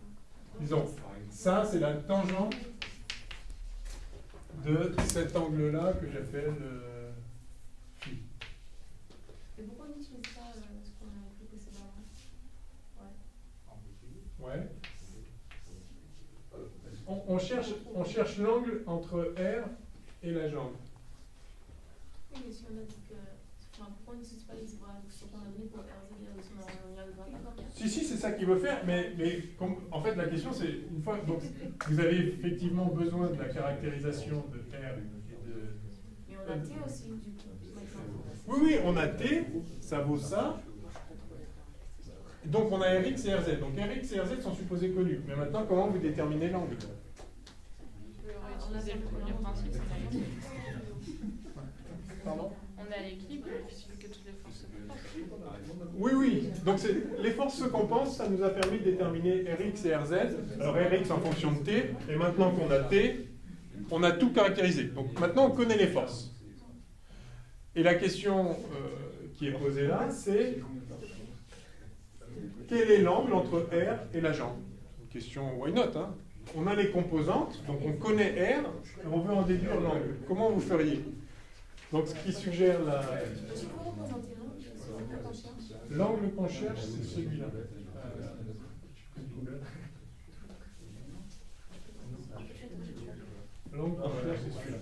Disons... Ça, c'est la tangente de cet angle-là que j'appelle phi. Et pourquoi on n'utilise pas ce qu'on a écrit précédemment? Ouais. On cherche l'angle entre R et la jambe. Mais si on a dit que. Enfin, pourquoi on n'utilise pas les expressions qu'on a données pour RZ et on n'y arrivera pas quand même? Si, c'est ça qu'il veut faire, mais en fait, la question, c'est, une fois, donc, vous avez effectivement besoin de la caractérisation de R et de... Mais on a T aussi, du coup, maintenant. Oui, on a T, ça vaut ça. Donc, on a Rx et Rz. Donc, Rx et Rz sont supposés connus. Mais maintenant, comment vous déterminez l'angle? On a le premier principe, c'est à l'équilibre. Pardon? On est à l'équilibre, il suffit que toutes les forces se compensent. Oui. Donc, les forces se compensent, ça nous a permis de déterminer Rx et Rz. Alors, Rx en fonction de T. Et maintenant qu'on a T, on a tout caractérisé. Donc, maintenant, on connaît les forces. Et la question qui est posée là, c'est quel est l'angle entre R et la jambe? Une question why not, hein? On a les composantes, donc on connaît R, et on veut en déduire l'angle. Comment vous feriez? Donc ce qui suggère la... L'angle qu'on cherche, c'est celui-là. L'angle qu'on cherche, c'est celui-là.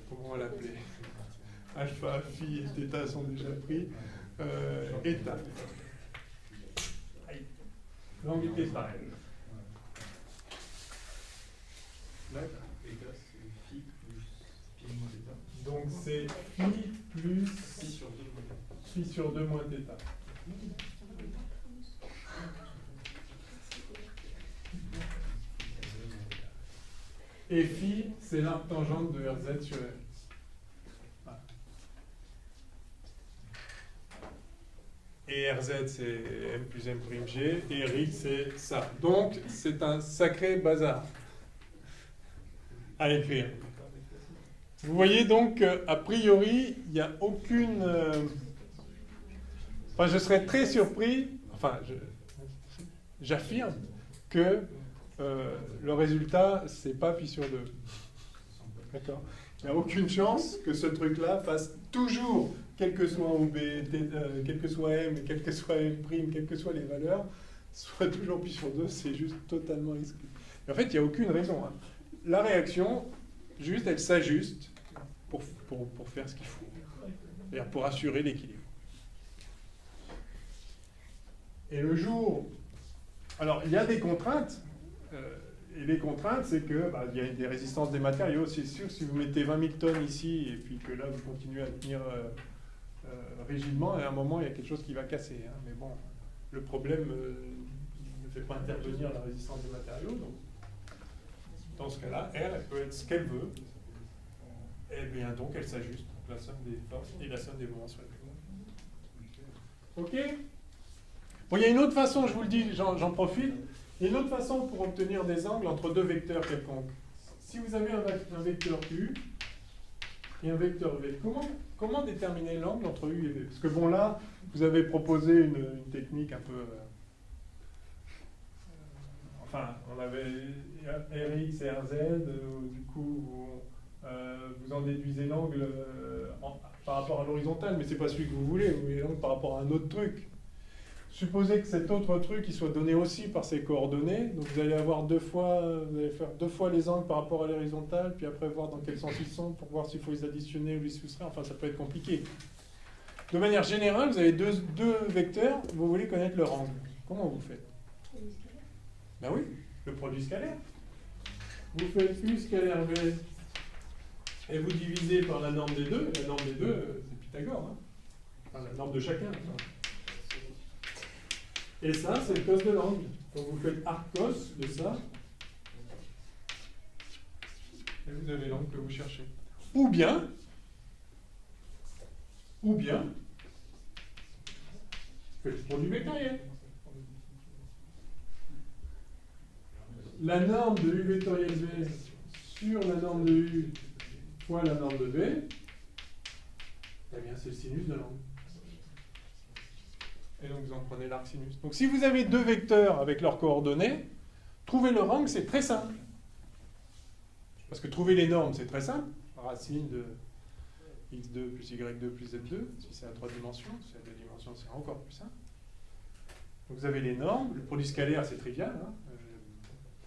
Comment on va l'appeler? Alpha, phi et θ sont déjà pris. Eta. L'angle θ. Donc c'est phi plus phi sur 2 moins θ. Et phi, c'est l'arc tangente de Rz sur R. Et Rz, c'est M plus M', G, et Rx, c'est ça. Donc, c'est un sacré bazar à écrire. Vous voyez donc, a priori, il n'y a aucune... Enfin, je serais très surpris, enfin, j'affirme que le résultat, c'est pas pi sur 2. D'accord? Il n'y a aucune chance que ce truc-là fasse toujours, quel que soit OB, quel que soit M, quel que soit M', quelles que soient les valeurs, soit toujours pi sur 2, c'est juste totalement exclu. Mais en fait, il n'y a aucune raison. Hein. La réaction, juste, elle s'ajuste pour faire ce qu'il faut. C'est-à-dire pour assurer l'équilibre. Et le jour... Alors, il y a des contraintes. Et les contraintes, c'est que il y a des résistances des matériaux. C'est sûr, si vous mettez 20 000 tonnes ici, et puis que là, vous continuez à tenir rigidement, à un moment, il y a quelque chose qui va casser. Hein. Mais bon, le problème ne fait pas intervenir la résistance des matériaux. Donc, dans ce cas-là, R, elle peut être ce qu'elle veut. Et bien donc, elle s'ajuste. La somme des forces et la somme des moments sur la OK? Bon, il y a une autre façon, je vous le dis, j'en profite. Il y a une autre façon pour obtenir des angles entre deux vecteurs quelconques. Si vous avez un vecteur U et un vecteur V, comment déterminer l'angle entre U et V? Parce que bon, là, vous avez proposé une technique un peu... enfin, on avait Rx et Rz, du coup, vous en déduisez l'angle par rapport à l'horizontale, mais c'est pas celui que vous voulez, vous voulez l'angle par rapport à un autre truc. Supposez que cet autre truc il soit donné aussi par ces coordonnées, donc vous allez avoir vous allez faire deux fois les angles par rapport à l'horizontale, puis après voir dans quel sens ils sont pour voir s'il faut les additionner ou les soustraire, enfin ça peut être compliqué. De manière générale, vous avez deux vecteurs, vous voulez connaître leur angle. Comment vous faites? Ben oui, le produit scalaire. Vous faites U scalaire V et vous divisez par la norme des deux, la norme des deux c'est Pythagore, hein. Enfin, la norme de chacun. Enfin. Et ça, c'est le cos de l'angle. Donc vous faites arc cos de ça. Et vous avez l'angle que vous cherchez. Ou bien, vous faites le produit vectoriel. La norme de U vectoriel V sur la norme de U fois la norme de V, eh bien c'est le sinus de l'angle. Et donc vous en prenez l'arc sinus. Donc si vous avez deux vecteurs avec leurs coordonnées, trouver leur angle, c'est très simple. Parce que trouver les normes, c'est très simple. Racine de x2 plus y2 plus z2, si c'est à 3 dimensions. Si c'est à 2 dimensions, c'est encore plus simple. Donc vous avez les normes. Le produit scalaire, c'est trivial. Hein.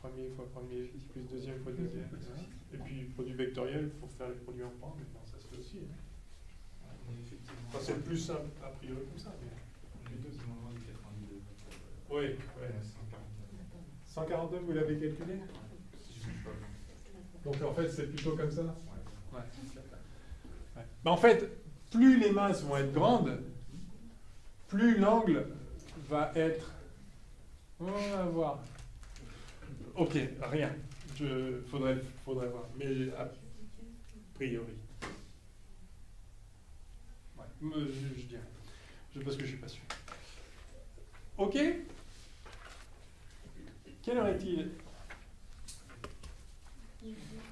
premier fois premier, plus deuxième fois deuxième. Hein. Et puis, produit vectoriel, il faut faire les produits en point, mais non, ça se fait aussi. Hein. Enfin, c'est le plus simple, a priori, comme ça. Mais... Oui, ouais. 142, vous l'avez calculé? Donc en fait, c'est plutôt comme ça? Ouais. Ouais. Ben, en fait, plus les masses vont être grandes, plus l'angle va être... On va voir. Ok, rien. Faudrait voir. Mais a priori. Ouais. Je dirais. Parce que je ne suis pas sûr. Ok? Quelle heure est-il?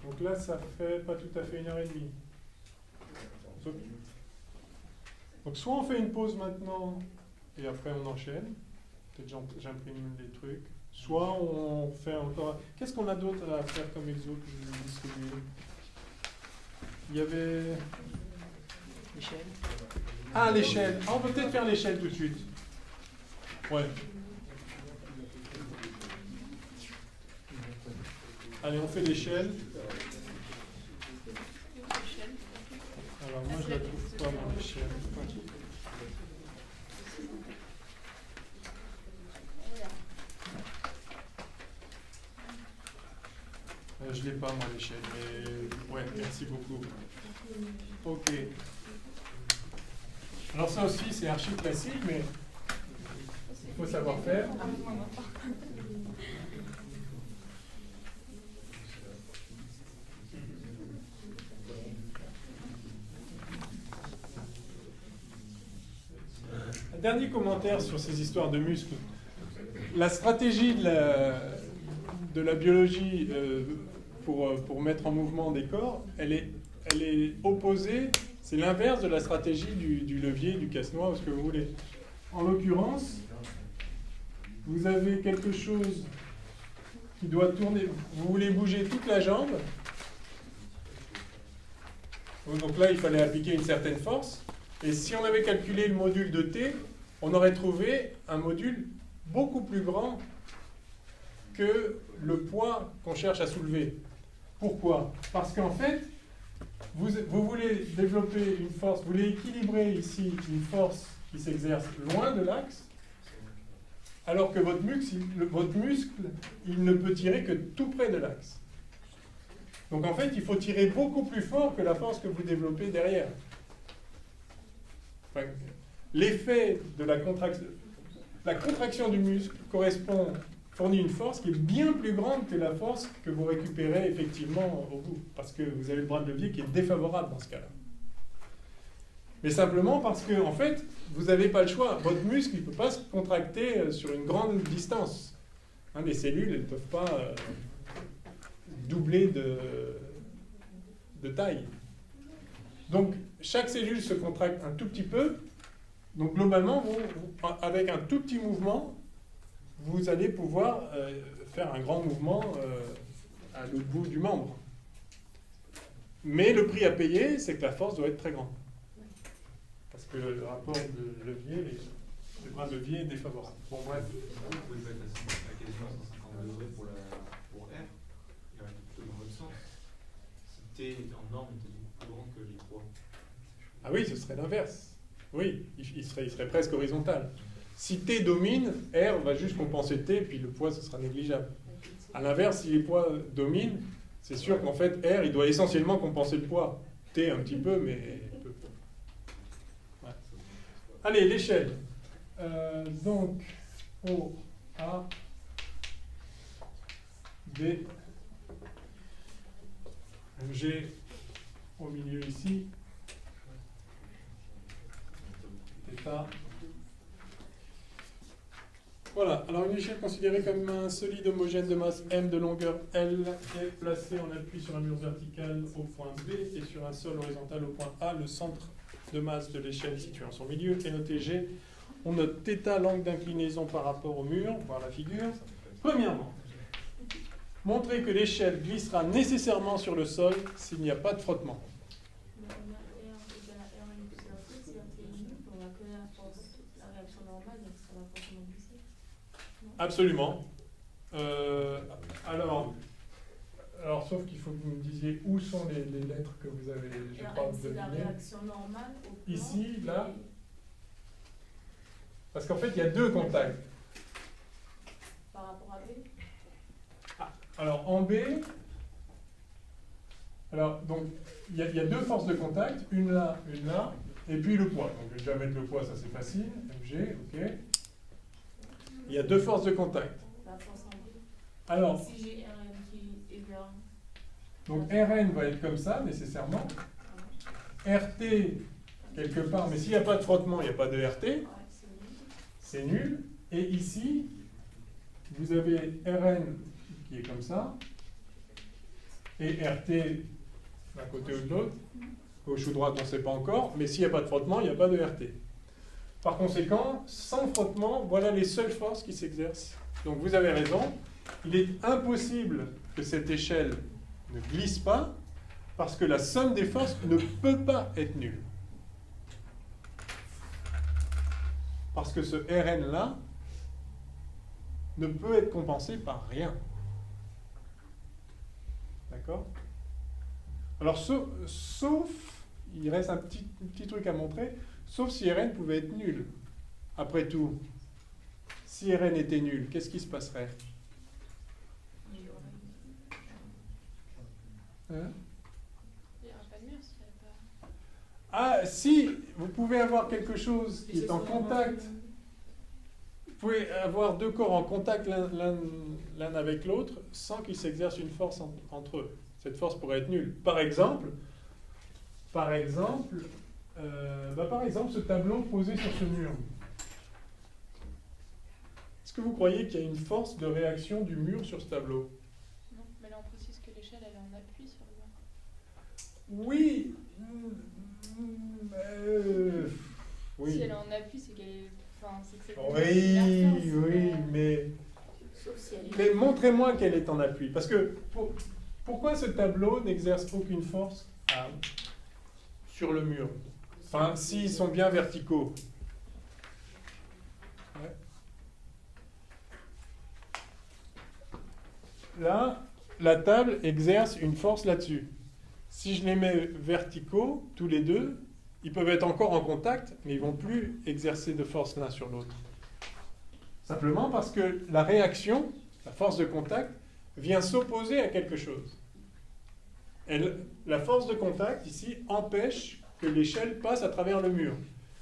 Donc là, ça fait pas tout à fait 1h30. Donc soit on fait une pause maintenant et après on enchaîne. Peut-être j'imprime les trucs. Soit on fait encore... Qu'est-ce qu'on a d'autre à faire comme exo que je vais distribuer? Il y avait... L'échelle. Ah, l'échelle. Ah, on peut peut-être faire l'échelle tout de suite. Ouais. Allez, on fait l'échelle. Alors moi, je la trouve pas, mon échelle. Je l'ai pas, moi, l'échelle, mais ouais, merci beaucoup. Ok. Alors ça aussi, c'est archi classique, mais il faut savoir faire. Un dernier commentaire sur ces histoires de muscles. La stratégie de la biologie pour mettre en mouvement des corps, elle est opposée, c'est l'inverse de la stratégie du levier, du casse-noix, ou ce que vous voulez. En l'occurrence, vous avez quelque chose qui doit tourner, vous voulez bouger toute la jambe, donc là il fallait appliquer une certaine force, et si on avait calculé le module de T, on aurait trouvé un module beaucoup plus grand que le poids qu'on cherche à soulever. Pourquoi? Parce qu'en fait, vous voulez développer une force, vous voulez équilibrer ici une force qui s'exerce loin de l'axe, alors que votre muscle, il ne peut tirer que tout près de l'axe. Donc en fait, il faut tirer beaucoup plus fort que la force que vous développez derrière. Enfin, l'effet de la contraction du muscle fournit une force qui est bien plus grande que la force que vous récupérez effectivement au bout, parce que vous avez le bras de levier qui est défavorable dans ce cas-là. Mais simplement parce que, en fait, vous n'avez pas le choix. Votre muscle, il ne peut pas se contracter sur une grande distance. Hein, les cellules, elles ne peuvent pas doubler de taille. Donc, chaque cellule se contracte un tout petit peu. Donc, globalement, avec un tout petit mouvement, vous allez pouvoir faire un grand mouvement à l'autre bout du membre. Mais le prix à payer, c'est que la force doit être très grande. Parce que le rapport de levier, le bras de levier est défavorable. Bon, bref. Vous pouvez mettre la question à 150 degrés pour R, il aurait été plutôt dans l'autre sens. Si T en norme était beaucoup plus grand que J3. Ah oui, ce serait l'inverse. Oui, il serait presque horizontal. Si T domine, R va juste compenser T, puis le poids, ce sera négligeable. À l'inverse, si les poids dominent, c'est sûr qu'en fait, R, il doit essentiellement compenser le poids. T un petit peu, mais peu. Ouais. Allez, l'échelle. Donc, O, A, B, G au milieu ici, θ. Voilà, alors une échelle considérée comme un solide homogène de masse M de longueur L est placée en appui sur un mur vertical au point B et sur un sol horizontal au point A. Le centre de masse de l'échelle situé en son milieu est noté G. On note θ, l'angle d'inclinaison par rapport au mur, voir la figure. Premièrement, montrer que l'échelle glissera nécessairement sur le sol s'il n'y a pas de frottement. Absolument. Alors, sauf qu'il faut que vous me disiez où sont les lettres que vous avez, je crois, C'est la devinées. réaction normale au plan. Ici, là. Parce qu'en fait, il y a deux contacts. Par rapport à B. Alors, en B, alors, donc, il y a deux forces de contact, une là, et puis le poids. Donc, je vais déjà mettre le poids, ça c'est facile. MG, ok. Il y a deux forces de contact. La force en B. Alors, Si j'ai Rn qui est vers. donc Rn va être comme ça, nécessairement. RT, quelque part, mais s'il n'y a pas de frottement, il n'y a pas de RT. Ouais, c'est nul. C'est nul. Et ici, vous avez Rn qui est comme ça, et RT d'un côté ou de l'autre. Gauche ou droite, on ne sait pas encore, mais s'il n'y a pas de frottement, il n'y a pas de RT. Par conséquent, sans frottement, voilà les seules forces qui s'exercent. Donc vous avez raison, il est impossible que cette échelle ne glisse pas, parce que la somme des forces ne peut pas être nulle. Parce que ce Rn-là ne peut être compensé par rien. D'accord? Alors, sauf, il reste un petit truc à montrer, sauf si Rn pouvait être nul. Après tout, si Rn était nul, qu'est-ce qui se passerait? Hein? Il n'y aura pas de mur s'il n'y a pas. Ah, si, vous pouvez avoir quelque chose qui est en contact. Vous pouvez avoir deux corps en contact l'un avec l'autre sans qu'ils s'exercent une force entre eux. Cette force pourrait être nulle. Par exemple, ce tableau posé sur ce mur. Est-ce que vous croyez qu'il y a une force de réaction du mur sur ce tableau? Non, mais là on précise que l'échelle elle est en appui sur le mur. Oui. Oui. Si elle est en appui, c'est qu'elle est. Enfin, c'est que c'est Oui, mais Sauf si elle est. Mais montrez-moi qu'elle est en appui. Parce que pourquoi ce tableau n'exerce aucune force sur le mur? Enfin, s'ils sont bien verticaux. Ouais. Là, la table exerce une force là-dessus. Si je les mets verticaux, tous les deux, ils peuvent être encore en contact, mais ils ne vont plus exercer de force l'un sur l'autre. Simplement parce que la réaction, la force de contact, vient s'opposer à quelque chose. La force de contact, ici, empêche que l'échelle passe à travers le mur.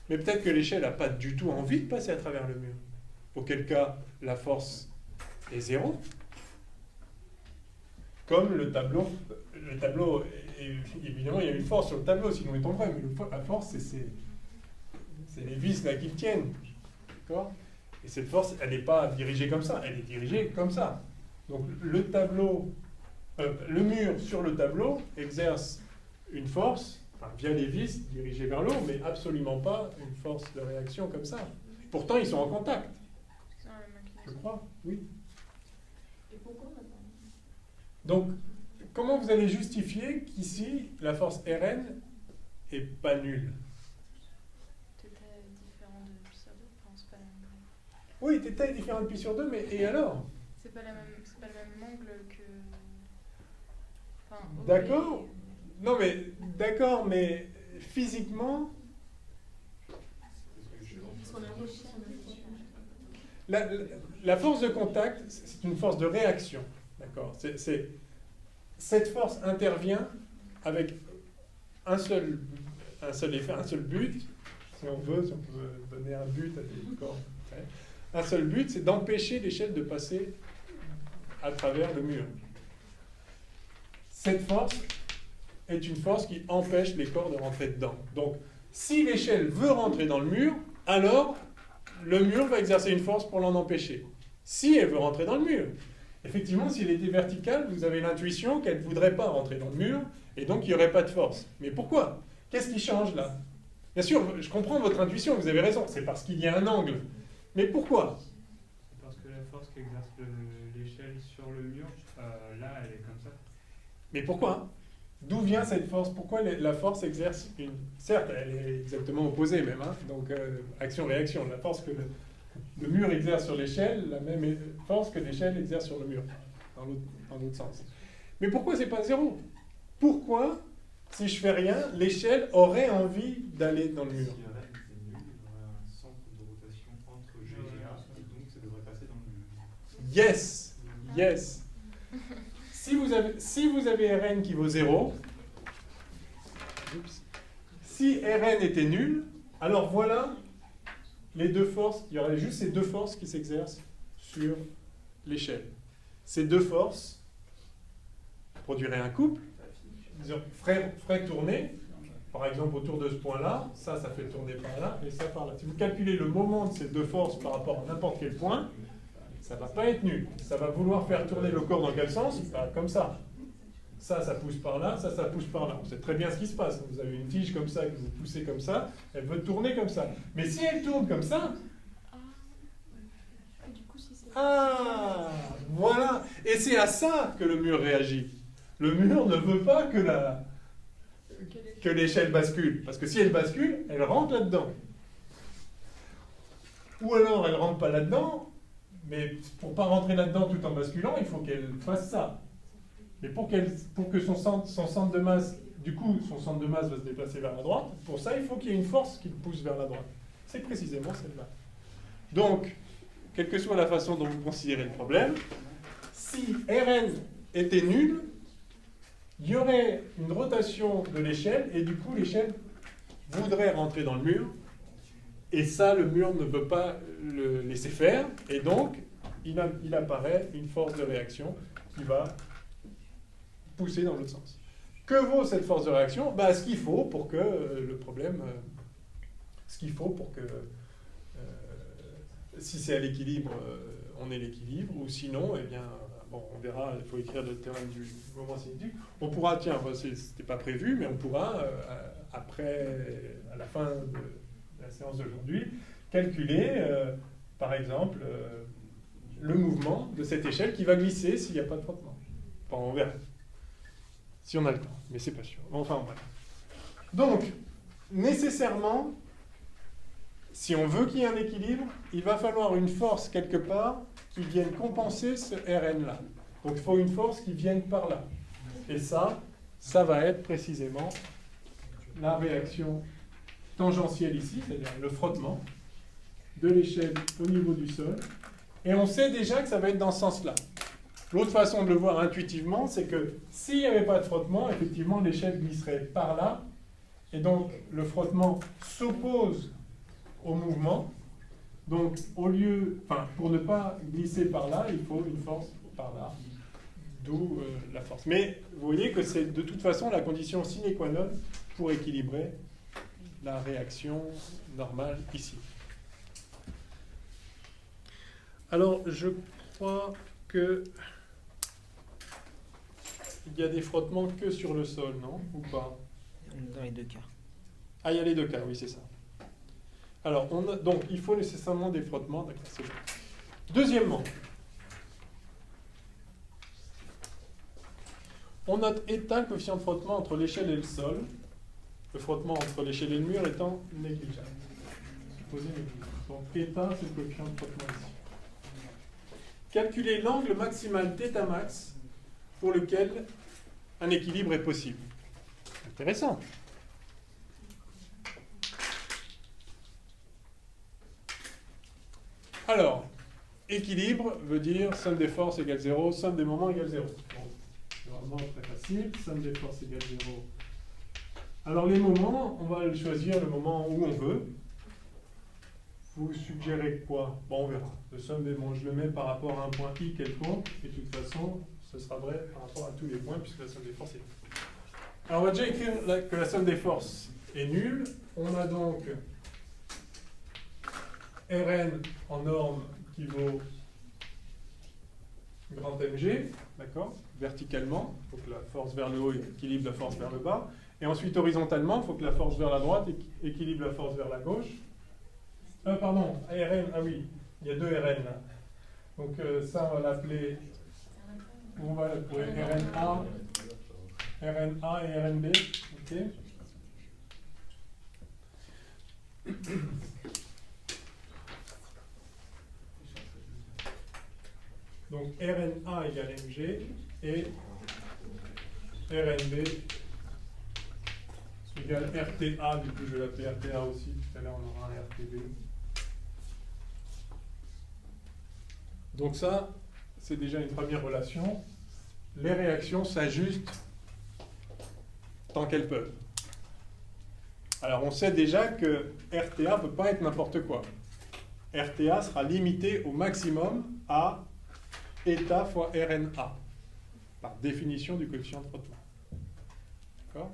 Mais peut-être que l'échelle n'a pas du tout envie de passer à travers le mur. Auquel cas, la force est zéro. Comme le tableau, évidemment, il y a une force sur le tableau, sinon il tomberait, mais la force, c'est les vis là qui le tiennent. D'accord? Et cette force, elle n'est pas dirigée comme ça, elle est dirigée comme ça. Donc le mur sur le tableau exerce une force, enfin, via les vis dirigées vers l'eau, mais absolument pas une force de réaction comme ça. Pourtant, ils sont en contact. C'est dans la même inclinaison. Je crois, oui. Et pourquoi maintenant? Donc, comment vous allez justifier qu'ici, la force Rn est pas nulle? Θ est différent de pi sur 2, enfin c'est pas la même. Oui, θ est différent de pi sur 2, mais et alors? C'est pas le même angle que. Enfin, OB. D'accord. Non, mais d'accord, mais physiquement, la force de contact, c'est une force de réaction. D'accord. Cette force intervient avec un seul effet, un seul but, si on peut donner un but à des corps. Ouais. Un seul but, c'est d'empêcher l'échelle de passer à travers le mur. Cette force est une force qui empêche les corps de rentrer dedans. Donc, si l'échelle veut rentrer dans le mur, alors le mur va exercer une force pour l'en empêcher. Si elle veut rentrer dans le mur. Effectivement, si elle était verticale, vous avez l'intuition qu'elle ne voudrait pas rentrer dans le mur, et donc il n'y aurait pas de force. Mais pourquoi? Qu'est-ce qui change là? Bien sûr, je comprends votre intuition, vous avez raison, c'est parce qu'il y a un angle. Mais pourquoi? Parce que la force qu'exerce l'échelle sur le mur, là, elle est comme ça. Mais pourquoi? D'où vient cette force? Pourquoi la force exerce une... Certes, elle est exactement opposée même, hein, donc action-réaction. La force que le mur exerce sur l'échelle, la même force que l'échelle exerce sur le mur. dans l'autre sens. Mais pourquoi c'est pas 0? Pourquoi, si je fais rien, l'échelle aurait envie d'aller dans le mur? Si Rn était nul, il y aurait un centre de rotation entre G et A, et donc ça devrait passer dans le mur. Yes, yes. Si vous avez Rn qui vaut 0, si Rn était nul, alors voilà les deux forces, il y aurait juste ces deux forces qui s'exercent sur l'échelle. Ces deux forces produiraient un couple, ferait tourner, par exemple autour de ce point-là, ça fait tourner par là et ça par là. Si vous calculez le moment de ces deux forces par rapport à n'importe quel point, ça ne va pas être nul. Ça va vouloir faire tourner le corps dans quel sens? Comme ça. Ça pousse par là, ça pousse par là. Vous savez très bien ce qui se passe. Vous avez une tige comme ça que vous poussez comme ça, elle veut tourner comme ça. Mais si elle tourne comme ça, voilà. Et c'est à ça que le mur réagit. Le mur ne veut pas que l'échelle bascule. Parce que si elle bascule, elle rentre là-dedans. Ou alors elle ne rentre pas là-dedans, mais pour ne pas rentrer là-dedans tout en basculant, il faut qu'elle fasse ça. Mais pour que son centre de masse, du coup, son centre de masse va se déplacer vers la droite, pour ça, il faut qu'il y ait une force qui le pousse vers la droite. C'est précisément celle-là. Donc, quelle que soit la façon dont vous considérez le problème, si Rn était nul, il y aurait une rotation de l'échelle, et du coup, l'échelle voudrait rentrer dans le mur, et ça, le mur ne veut pas le laisser faire, et donc, il apparaît une force de réaction qui va pousser dans l'autre sens. Que vaut cette force de réaction? Ce qu'il faut pour que le problème... ce qu'il faut pour que... si c'est à l'équilibre, on ait l'équilibre, ou sinon, eh bien, bon, on verra, il faut écrire le théorème du moment cinétique. On pourra, tiens, c'était pas prévu, mais on pourra, à la fin de la séance d'aujourd'hui, calculer, par exemple, le mouvement de cette échelle qui va glisser s'il n'y a pas de frottement. Enfin, on verra. Si on a le temps, mais c'est pas sûr. Enfin, bref. Donc, nécessairement, si on veut qu'il y ait un équilibre, il va falloir une force quelque part qui vienne compenser ce Rn-là. Donc, il faut une force qui vienne par là. Et ça va être précisément la réaction tangentielle ici, c'est-à-dire le frottement de l'échelle au niveau du sol. Et on sait déjà que ça va être dans ce sens-là. L'autre façon de le voir intuitivement, c'est que s'il n'y avait pas de frottement, effectivement, l'échelle glisserait par là. Et donc, le frottement s'oppose au mouvement. Donc, pour ne pas glisser par là, il faut une force par là. D'où la force. Mais vous voyez que c'est de toute façon la condition sine qua non pour équilibrer la réaction normale ici. Alors, je crois que il y a des frottements que sur le sol, non? Ou pas? Dans les deux cas. Ah, il y a les deux cas, oui, c'est ça. Alors, donc, il faut nécessairement des frottements. D'accord, c'est bon. Deuxièmement, on note état le coefficient de frottement entre l'échelle et le sol. Le frottement entre l'échelle et le mur étant négligeable. Supposé négligeable. Donc, état, c'est le coefficient de frottement ici. Calculer l'angle maximal θ max pour lequel un équilibre est possible. Intéressant. Alors, équilibre veut dire somme des forces égale 0, somme des moments égale 0. Bon, c'est vraiment très facile, somme des forces égale 0. Alors les moments, on va choisir le moment où on veut. Vous suggérez quoi? Bon, on verra. Le somme des moments, je le mets par rapport à un point i quelconque, et de toute façon, ce sera vrai par rapport à tous les points, puisque la somme des forces est nulle. Alors on va déjà écrire que la somme des forces est nulle. On a donc Rn en norme qui vaut grand mg, d'accord? Verticalement, il faut que la force vers le haut équilibre la force vers le bas. Et ensuite, horizontalement, il faut que la force vers la droite équilibre la force vers la gauche. Pardon, Rn, ah oui, il y a deux Rn là. Donc ça, on va l'appeler, on va l'appeler Rna, Rna et Rnb, ok? Donc Donc Rna égale mg et Rnb égale RTA, du coup je vais l'appeler RTA aussi, tout à l'heure on aura un RTB. Donc ça, c'est déjà une première relation. Les réactions s'ajustent tant qu'elles peuvent. Alors on sait déjà que RTA ne peut pas être n'importe quoi. RTA sera limité au maximum à eta fois RNA, par définition du coefficient de frottement. D'accord ?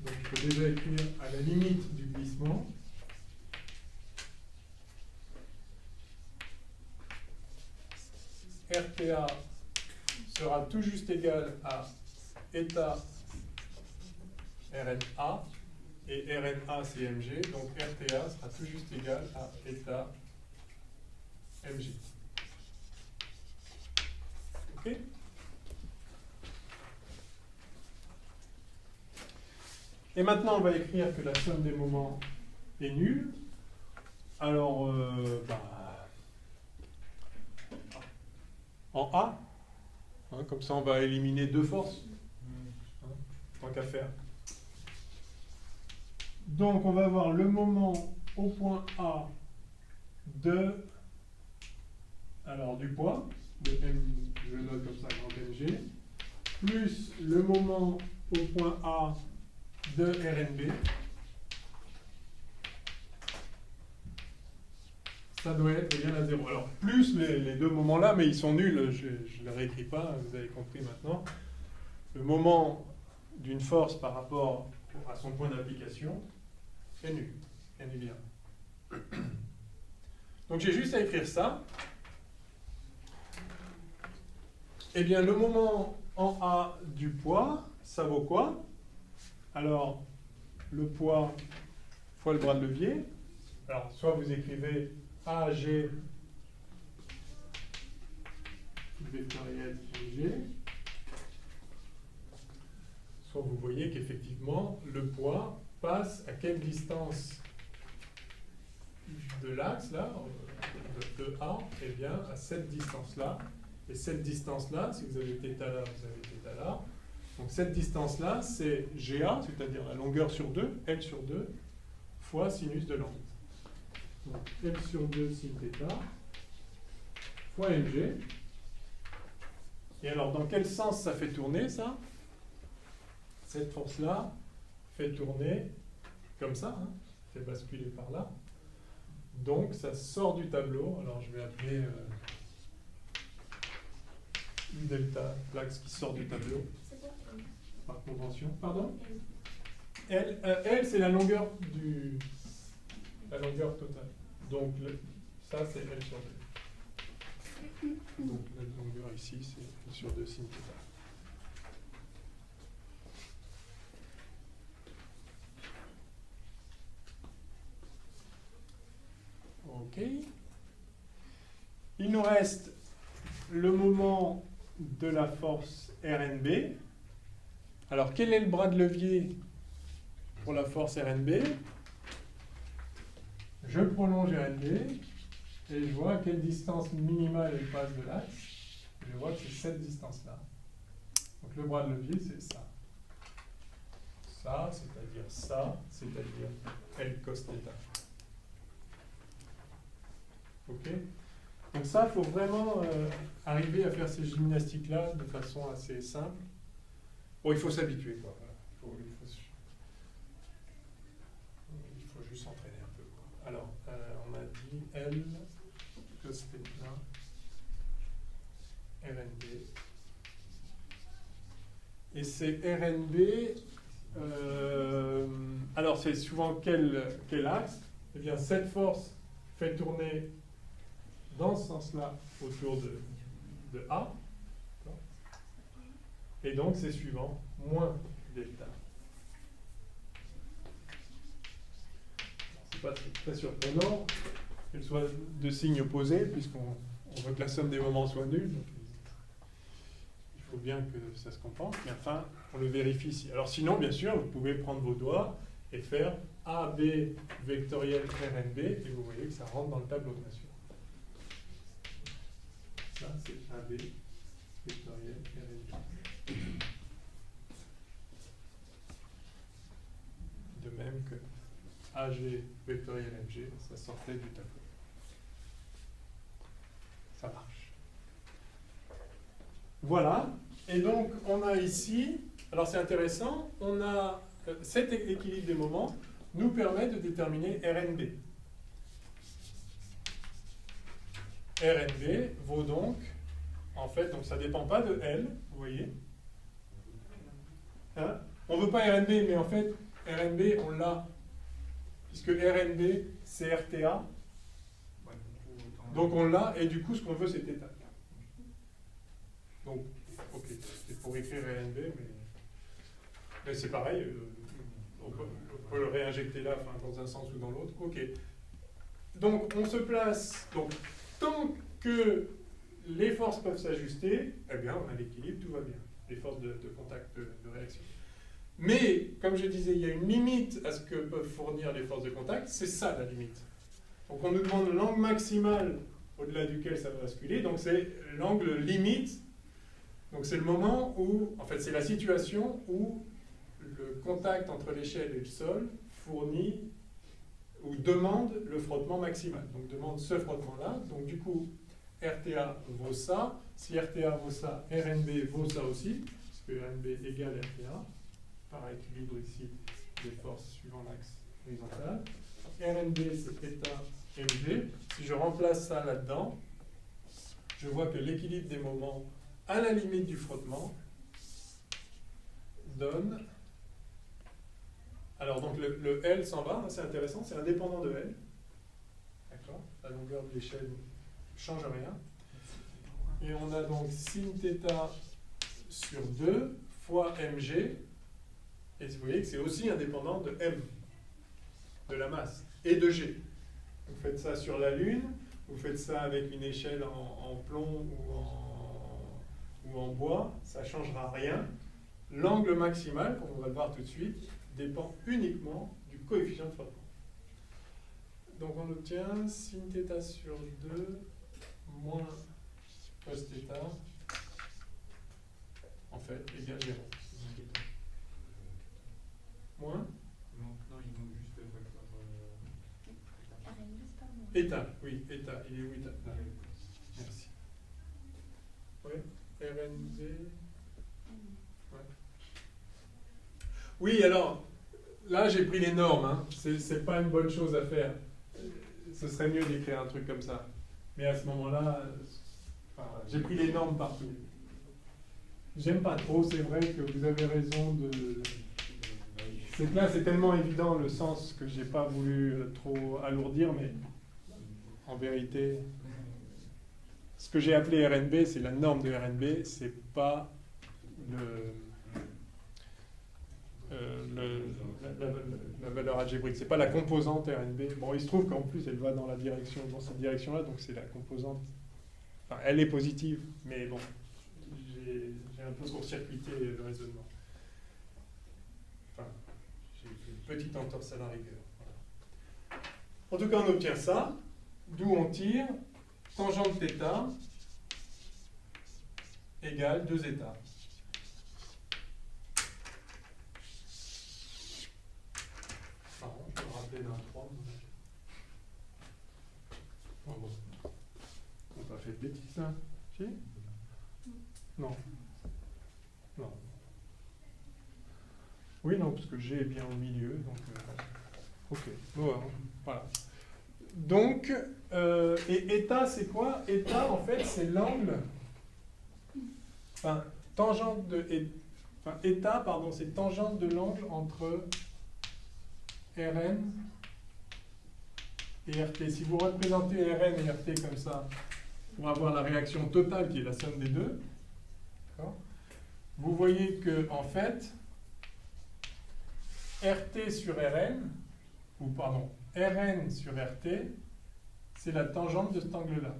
Donc il faut déjà écrire à la limite du glissement. RTA sera tout juste égal à eta RNA, et RNA c'est mg, donc RTA sera tout juste égal à eta mg. Ok ? Et maintenant, on va écrire que la somme des moments est nulle. Alors, en A, hein, comme ça on va éliminer deux forces, hein, tant qu'à faire. Donc on va avoir le moment au point A du poids, de M, je le note comme ça, grand Mg, plus le moment au point A de Rnb. Ça doit être égal à 0. Alors, plus les deux moments-là, mais ils sont nuls, je ne les réécris pas, vous avez compris maintenant. Le moment d'une force par rapport à son point d'application est nul, bien évidemment. Donc j'ai juste à écrire ça. Eh bien, le moment en A du poids, ça vaut quoi? Alors, le poids fois le bras de levier. Alors, soit vous écrivez AG vectoriel G, soit vous voyez qu'effectivement, le poids passe à quelle distance de l'axe, là, de A, eh bien, à cette distance-là. Et cette distance-là, si vous avez θ là, vous avez θ là. Donc cette distance-là, c'est GA, c'est-à-dire la longueur sur 2, L sur 2, fois sinus de l'angle. Donc L sur 2 sin θ, fois mg. Et alors, dans quel sens ça fait tourner, ça? Cette force-là fait tourner comme ça, hein, fait basculer par là. Donc, ça sort du tableau. Alors, je vais appeler U delta l'axe qui sort du tableau. C'est quoi Par convention. Pardon? L, c'est la longueur la longueur totale. Donc, ça, c'est L sur 2. Donc, la longueur ici, c'est L sur 2 sin θ. OK. Il nous reste le moment de la force Rnb. Alors, quel est le bras de levier pour la force Rnb? Je prolonge Rnb et je vois à quelle distance minimale elle passe de l'axe. Je vois que c'est cette distance-là. Donc, le bras de levier, c'est ça. Ça, c'est-à-dire L cos θ. Ok? Donc ça, il faut vraiment arriver à faire ces gymnastiques-là de façon assez simple. Bon, il faut s'habituer, quoi. Voilà. Il faut juste s'entraîner un peu, quoi. Alors, on a dit L cos θ, Rnb. Et c'est Rnb. Alors, c'est souvent quel axe? Eh bien, cette force fait tourner dans ce sens-là autour de A. Et donc, c'est suivant, moins delta. C'est pas très surprenant qu'elle soit de signe opposé, puisqu'on veut que la somme des moments soit nulle. Donc, il faut bien que ça se compense. Mais enfin, on le vérifie ici. Alors sinon, bien sûr, vous pouvez prendre vos doigts et faire AB vectoriel RNB, et vous voyez que ça rentre dans le tableau, bien sûr. Ça, c'est AB vectoriel RNB. De même que AG vectoriel MG, ça sortait du tableau. Ça marche. Voilà. Et donc, on a ici, alors c'est intéressant, on a cet équilibre des moments nous permet de déterminer RNB. RNB vaut donc, en fait, donc ça ne dépend pas de L, vous voyez. Hein? On ne veut pas RNB, mais en fait, RNB, on l'a, puisque RNB, c'est RTA. Donc on l'a, et du coup, ce qu'on veut, c'est θ. Donc, ok, c'est pour écrire RNB, mais c'est pareil, on peut le réinjecter là, enfin, dans un sens ou dans l'autre. Ok. Donc, on se place, donc, tant que les forces peuvent s'ajuster, eh bien, on a l'équilibre, tout va bien. Les forces de contact, de réaction. Mais, comme je disais, il y a une limite à ce que peuvent fournir les forces de contact, c'est ça la limite. Donc on nous demande l'angle maximal au-delà duquel ça va basculer, donc c'est l'angle limite, donc c'est le moment où, en fait c'est la situation où le contact entre l'échelle et le sol fournit ou demande le frottement maximal, donc demande ce frottement-là, donc du coup RTA vaut ça, si RTA vaut ça, RNB vaut ça aussi, puisque RNB égale RTA, par équilibre ici des forces suivant l'axe horizontal. RNB c'est θ MG. Si je remplace ça là-dedans, je vois que l'équilibre des moments à la limite du frottement donne... Alors donc le L s'en va, c'est intéressant, c'est indépendant de L. D'accord? La longueur de l'échelle ne change rien. Et on a donc sin θ sur 2 fois mg. Et vous voyez que c'est aussi indépendant de m, de la masse, et de g. Vous faites ça sur la Lune, vous faites ça avec une échelle en plomb ou en bois, ça ne changera rien. L'angle maximal, comme on va le voir tout de suite, dépend uniquement du coefficient de frottement. Donc on obtient sin θ sur 2 moins cos θ, en fait, égale 0. Moins Non, ils vont juste facteur. État, oui, état. Il est où état? Merci. Oui, RNB. Ouais. Oui, alors, là j'ai pris les normes. Hein. C'est pas une bonne chose à faire. Ce serait mieux d'écrire un truc comme ça. Mais à ce moment-là, enfin, j'ai pris les normes partout. J'aime pas trop, c'est vrai que vous avez raison de... C'est que là, c'est tellement évident le sens que j'ai pas voulu trop alourdir, mais en vérité, ce que j'ai appelé RNB, c'est la norme de RNB, c'est pas la valeur algébrique, c'est pas la composante RNB. Bon, il se trouve qu'en plus, elle va dans cette direction-là, donc c'est la composante. Enfin, elle est positive, mais bon, j'ai un peu court-circuité le raisonnement. Enfin, j'ai fait une petite entorse à la rigueur. Voilà. En tout cas, on obtient ça, d'où on tire tangente θ égale 2 états. Pardon, je peux me rappeler d'un 3. Oh, bon. On n'a pas fait de bêtises, là? Si? Non. Non. Oui, non, parce que G est bien au milieu, donc... ok, bon, voilà. Donc, et état, c'est quoi? État, en fait, c'est l'angle... Enfin, tangente de... Enfin, état, pardon, c'est tangente de l'angle entre Rn et RT. Si vous représentez Rn et RT comme ça, pour avoir la réaction totale qui est la somme des deux, vous voyez que, en fait, RT sur Rn, ou pardon, Rn sur RT, c'est la tangente de cet angle-là.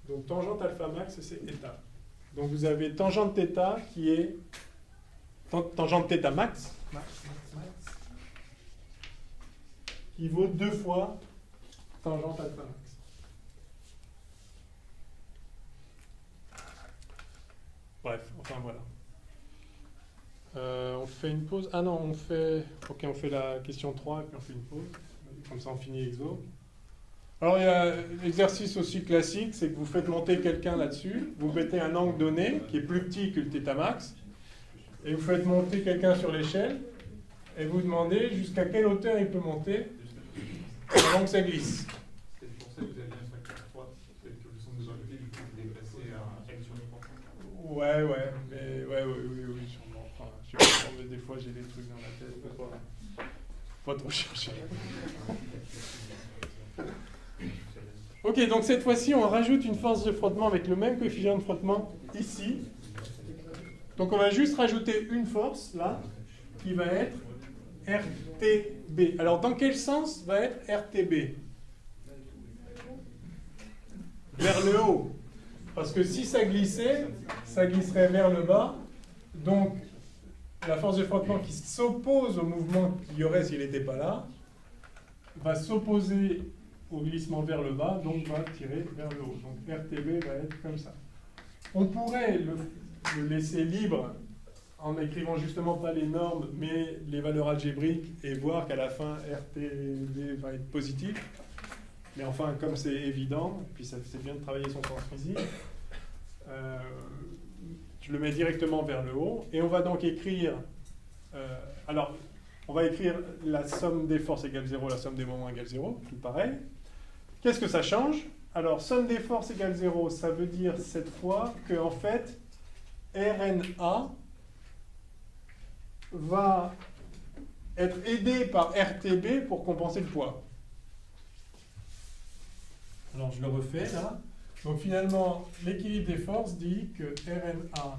Donc tangente alpha max, c'est eta. Donc vous avez tangente θ qui est tangente θ max, qui vaut 2 fois tangente alpha max. Bref, enfin voilà. On fait une pause. Ah non, on fait la question 3 et puis on fait une pause. Comme ça on finit exo. Alors il y a l'exercice aussi classique, c'est que vous faites monter quelqu'un là-dessus, vous mettez un angle donné qui est plus petit que le θ max, et vous faites monter quelqu'un sur l'échelle, et vous demandez jusqu'à quelle hauteur il peut monter avant que ça glisse. C'est pour ça que vous avez un facteur 3, peut-être que le son de gravité, du coup, vous déplacez à L sur le point. Ouais, mais oui, sûrement. Enfin, je sais pas, mais des fois j'ai des trucs dans la tête, faut pas trop chercher. Ok, donc cette fois-ci, on rajoute une force de frottement avec le même coefficient de frottement ici. Donc on va juste rajouter une force, là, qui va être RTB. Alors dans quel sens va être RTB? Vers le haut. Parce que si ça glissait, ça glisserait vers le bas. Donc la force de frottement qui s'oppose au mouvement qu'il y aurait s'il n'était pas là, va s'opposer au glissement vers le bas, donc va tirer vers le haut. Donc RTB va être comme ça. On pourrait le laisser libre en n'écrivant justement pas les normes, mais les valeurs algébriques, et voir qu'à la fin, RTB va être positif. Mais enfin, comme c'est évident, puis c'est bien de travailler son sens physique, je le mets directement vers le haut, et on va donc écrire... alors, on va écrire la somme des forces égale 0, la somme des moments égale 0, tout pareil. Qu'est-ce que ça change? Alors, somme des forces égale 0, ça veut dire cette fois que, en fait, RNA va être aidé par RTB pour compenser le poids. Alors, je le refais là. Donc, finalement, l'équilibre des forces dit que RNA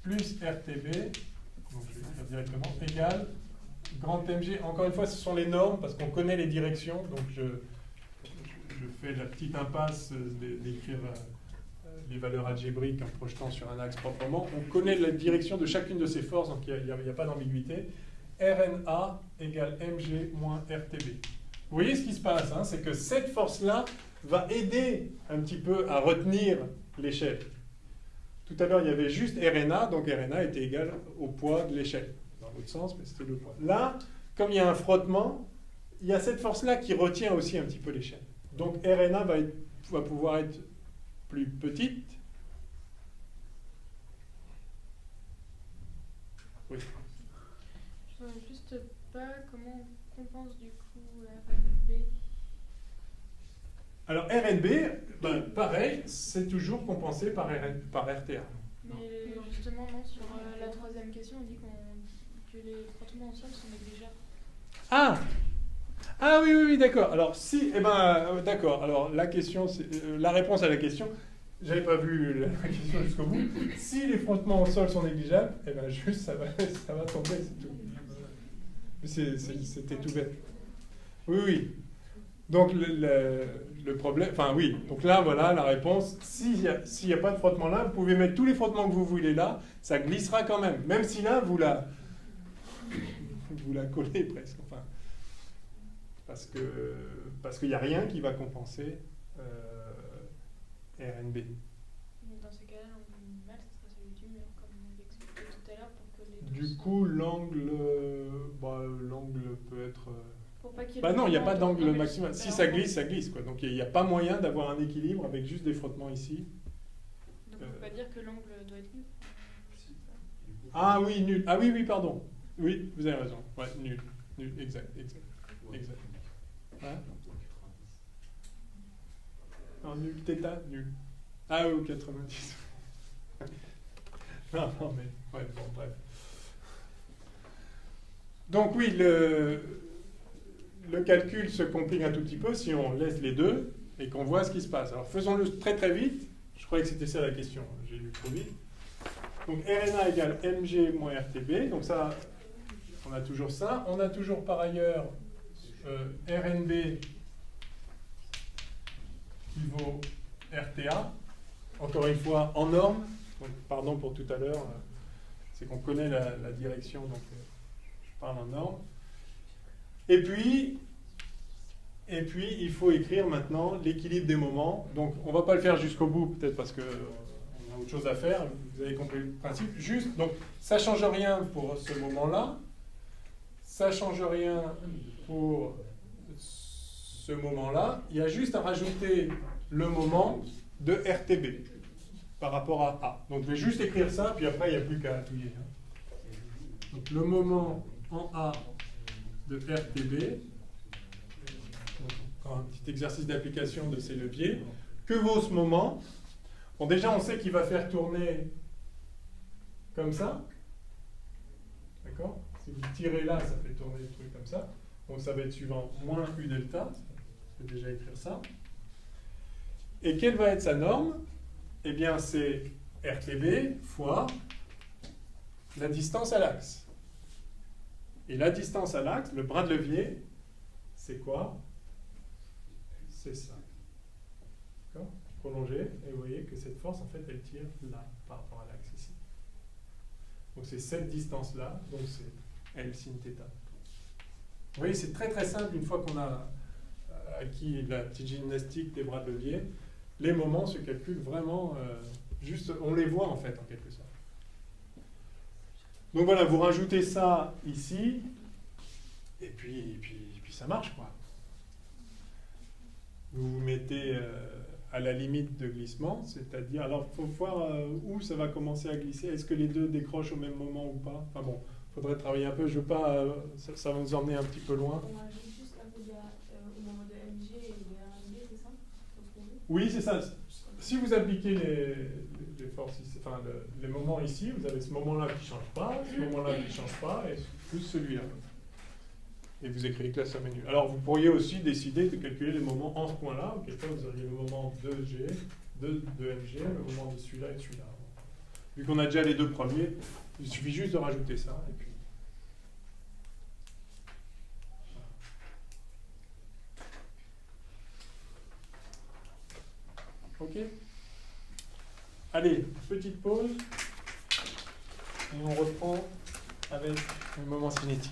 plus RTB, donc je vais écrire directement, égale grand MG. Encore une fois, ce sont les normes parce qu'on connaît les directions. Donc je fais la petite impasse d'écrire les valeurs algébriques en projetant sur un axe proprement. On connaît la direction de chacune de ces forces, donc il n'y a pas d'ambiguïté. RNA égale MG moins RTB. Vous voyez ce qui se passe, hein, c'est que cette force-là va aider un petit peu à retenir l'échelle. Tout à l'heure, il y avait juste RNA, donc RNA était égal au poids de l'échelle. Dans l'autre sens, mais c'était le poids. Là, comme il y a un frottement, il y a cette force-là qui retient aussi un petit peu l'échelle. Donc RNA va pouvoir être plus petite. Oui. Je ne vois juste pas comment on compense du coup RNB. Alors RNB, ben, pareil, c'est toujours compensé par RTA. Mais justement, non, sur la troisième question, on dit que les frottements au sol sont négligeables. Ah oui, d'accord. Alors si, d'accord. Alors la question, la réponse à la question, j'avais pas vu la question jusqu'au bout. Si les frottements au sol sont négligeables, juste ça va tomber, c'est tout. C'était tout bête. Oui. Donc le problème, enfin oui. Donc là, voilà la réponse. S'il n'y a pas de frottement là, vous pouvez mettre tous les frottements que vous voulez là, ça glissera quand même. Même si là, vous la collez presque. Enfin, parce qu'il n'y a rien qui va compenser RNB. Dans ce cas-là, l'angle max sera celui du mur, comme on l'expliquait tout à l'heure, pour que les deux Du coup, l'angle peut être... Pour pas qu'il y ait Bah non, il n'y a pas d'angle d'angle maximal. Si ça glisse, ça glisse, quoi. Donc il n'y a pas moyen d'avoir un équilibre avec juste des frottements ici. Donc on ne peut pas dire que l'angle doit être nul. Ah oui, nul. Ah oui, pardon. Oui, vous avez raison. Ouais, nul, exact. Hein? Non, nul, θ, nul. Ah oui, 90. non, mais... Ouais, bon, bref. Donc oui, le calcul se complique un tout petit peu si on laisse les deux et qu'on voit ce qui se passe. Alors faisons-le très très vite. Je croyais que c'était ça la question. J'ai lu trop vite. Donc RNA égale Mg moins RTB. Donc ça, on a toujours ça. On a toujours par ailleurs RNB qui vaut RTA, encore une fois en norme, donc, pardon pour tout à l'heure, c'est qu'on connaît la direction, donc je parle en norme. Et puis, il faut écrire maintenant l'équilibre des moments. Donc, on ne va pas le faire jusqu'au bout, peut-être parce qu'on a autre chose à faire. Vous avez compris le principe. Juste, donc, ça ne change rien pour ce moment-là. Ça ne change rien pour ce moment-là. Il y a juste à rajouter le moment de RTB par rapport à A. Donc, je vais juste écrire ça, puis après, il n'y a plus qu'à appuyer. Donc, le moment en A de RTB. Donc, un petit exercice d'application de ces leviers. Que vaut ce moment? Bon, déjà, on sait qu'il va faire tourner comme ça. D'accord? Si vous tirez là, ça fait tourner le truc comme ça. Donc, ça va être suivant moins U delta. Je vais déjà écrire ça. Et quelle va être sa norme? Eh bien, c'est RTB fois la distance à l'axe. Et la distance à l'axe, le bras de levier, c'est quoi? C'est ça. D'accord? Prolongé, et vous voyez que cette force, en fait, elle tire là, par rapport à l'axe ici. Donc c'est cette distance-là, donc c'est L sin θ. Vous voyez, c'est très très simple, une fois qu'on a acquis la petite gymnastique des bras de levier, les moments se calculent vraiment, juste, on les voit en fait, en quelque sorte. Donc voilà, vous rajoutez ça ici, et puis ça marche, quoi. Vous vous mettez à la limite de glissement, c'est-à-dire, alors il faut voir où ça va commencer à glisser. Est-ce que les deux décrochent au même moment ou pas? Enfin bon, il faudrait travailler un peu, je veux pas, ça va nous emmener un petit peu loin. On rajoute juste un peu au moment de MG et de RMG, c'est ça? Oui, c'est ça. Si vous appliquez les forces ici, enfin les moments ici, vous avez ce moment-là qui ne change pas, ce moment-là qui ne change pas, et plus celui-là. Et vous écrivez que la somme est nulle. Alors vous pourriez aussi décider de calculer les moments en ce point-là, auquel cas vous auriez le moment de G, de MG, le moment de celui-là et de celui-là. Vu qu'on a déjà les deux premiers, il suffit juste de rajouter ça. Et puis... Ok? Allez, petite pause. Et on reprend avec le moment cinétique.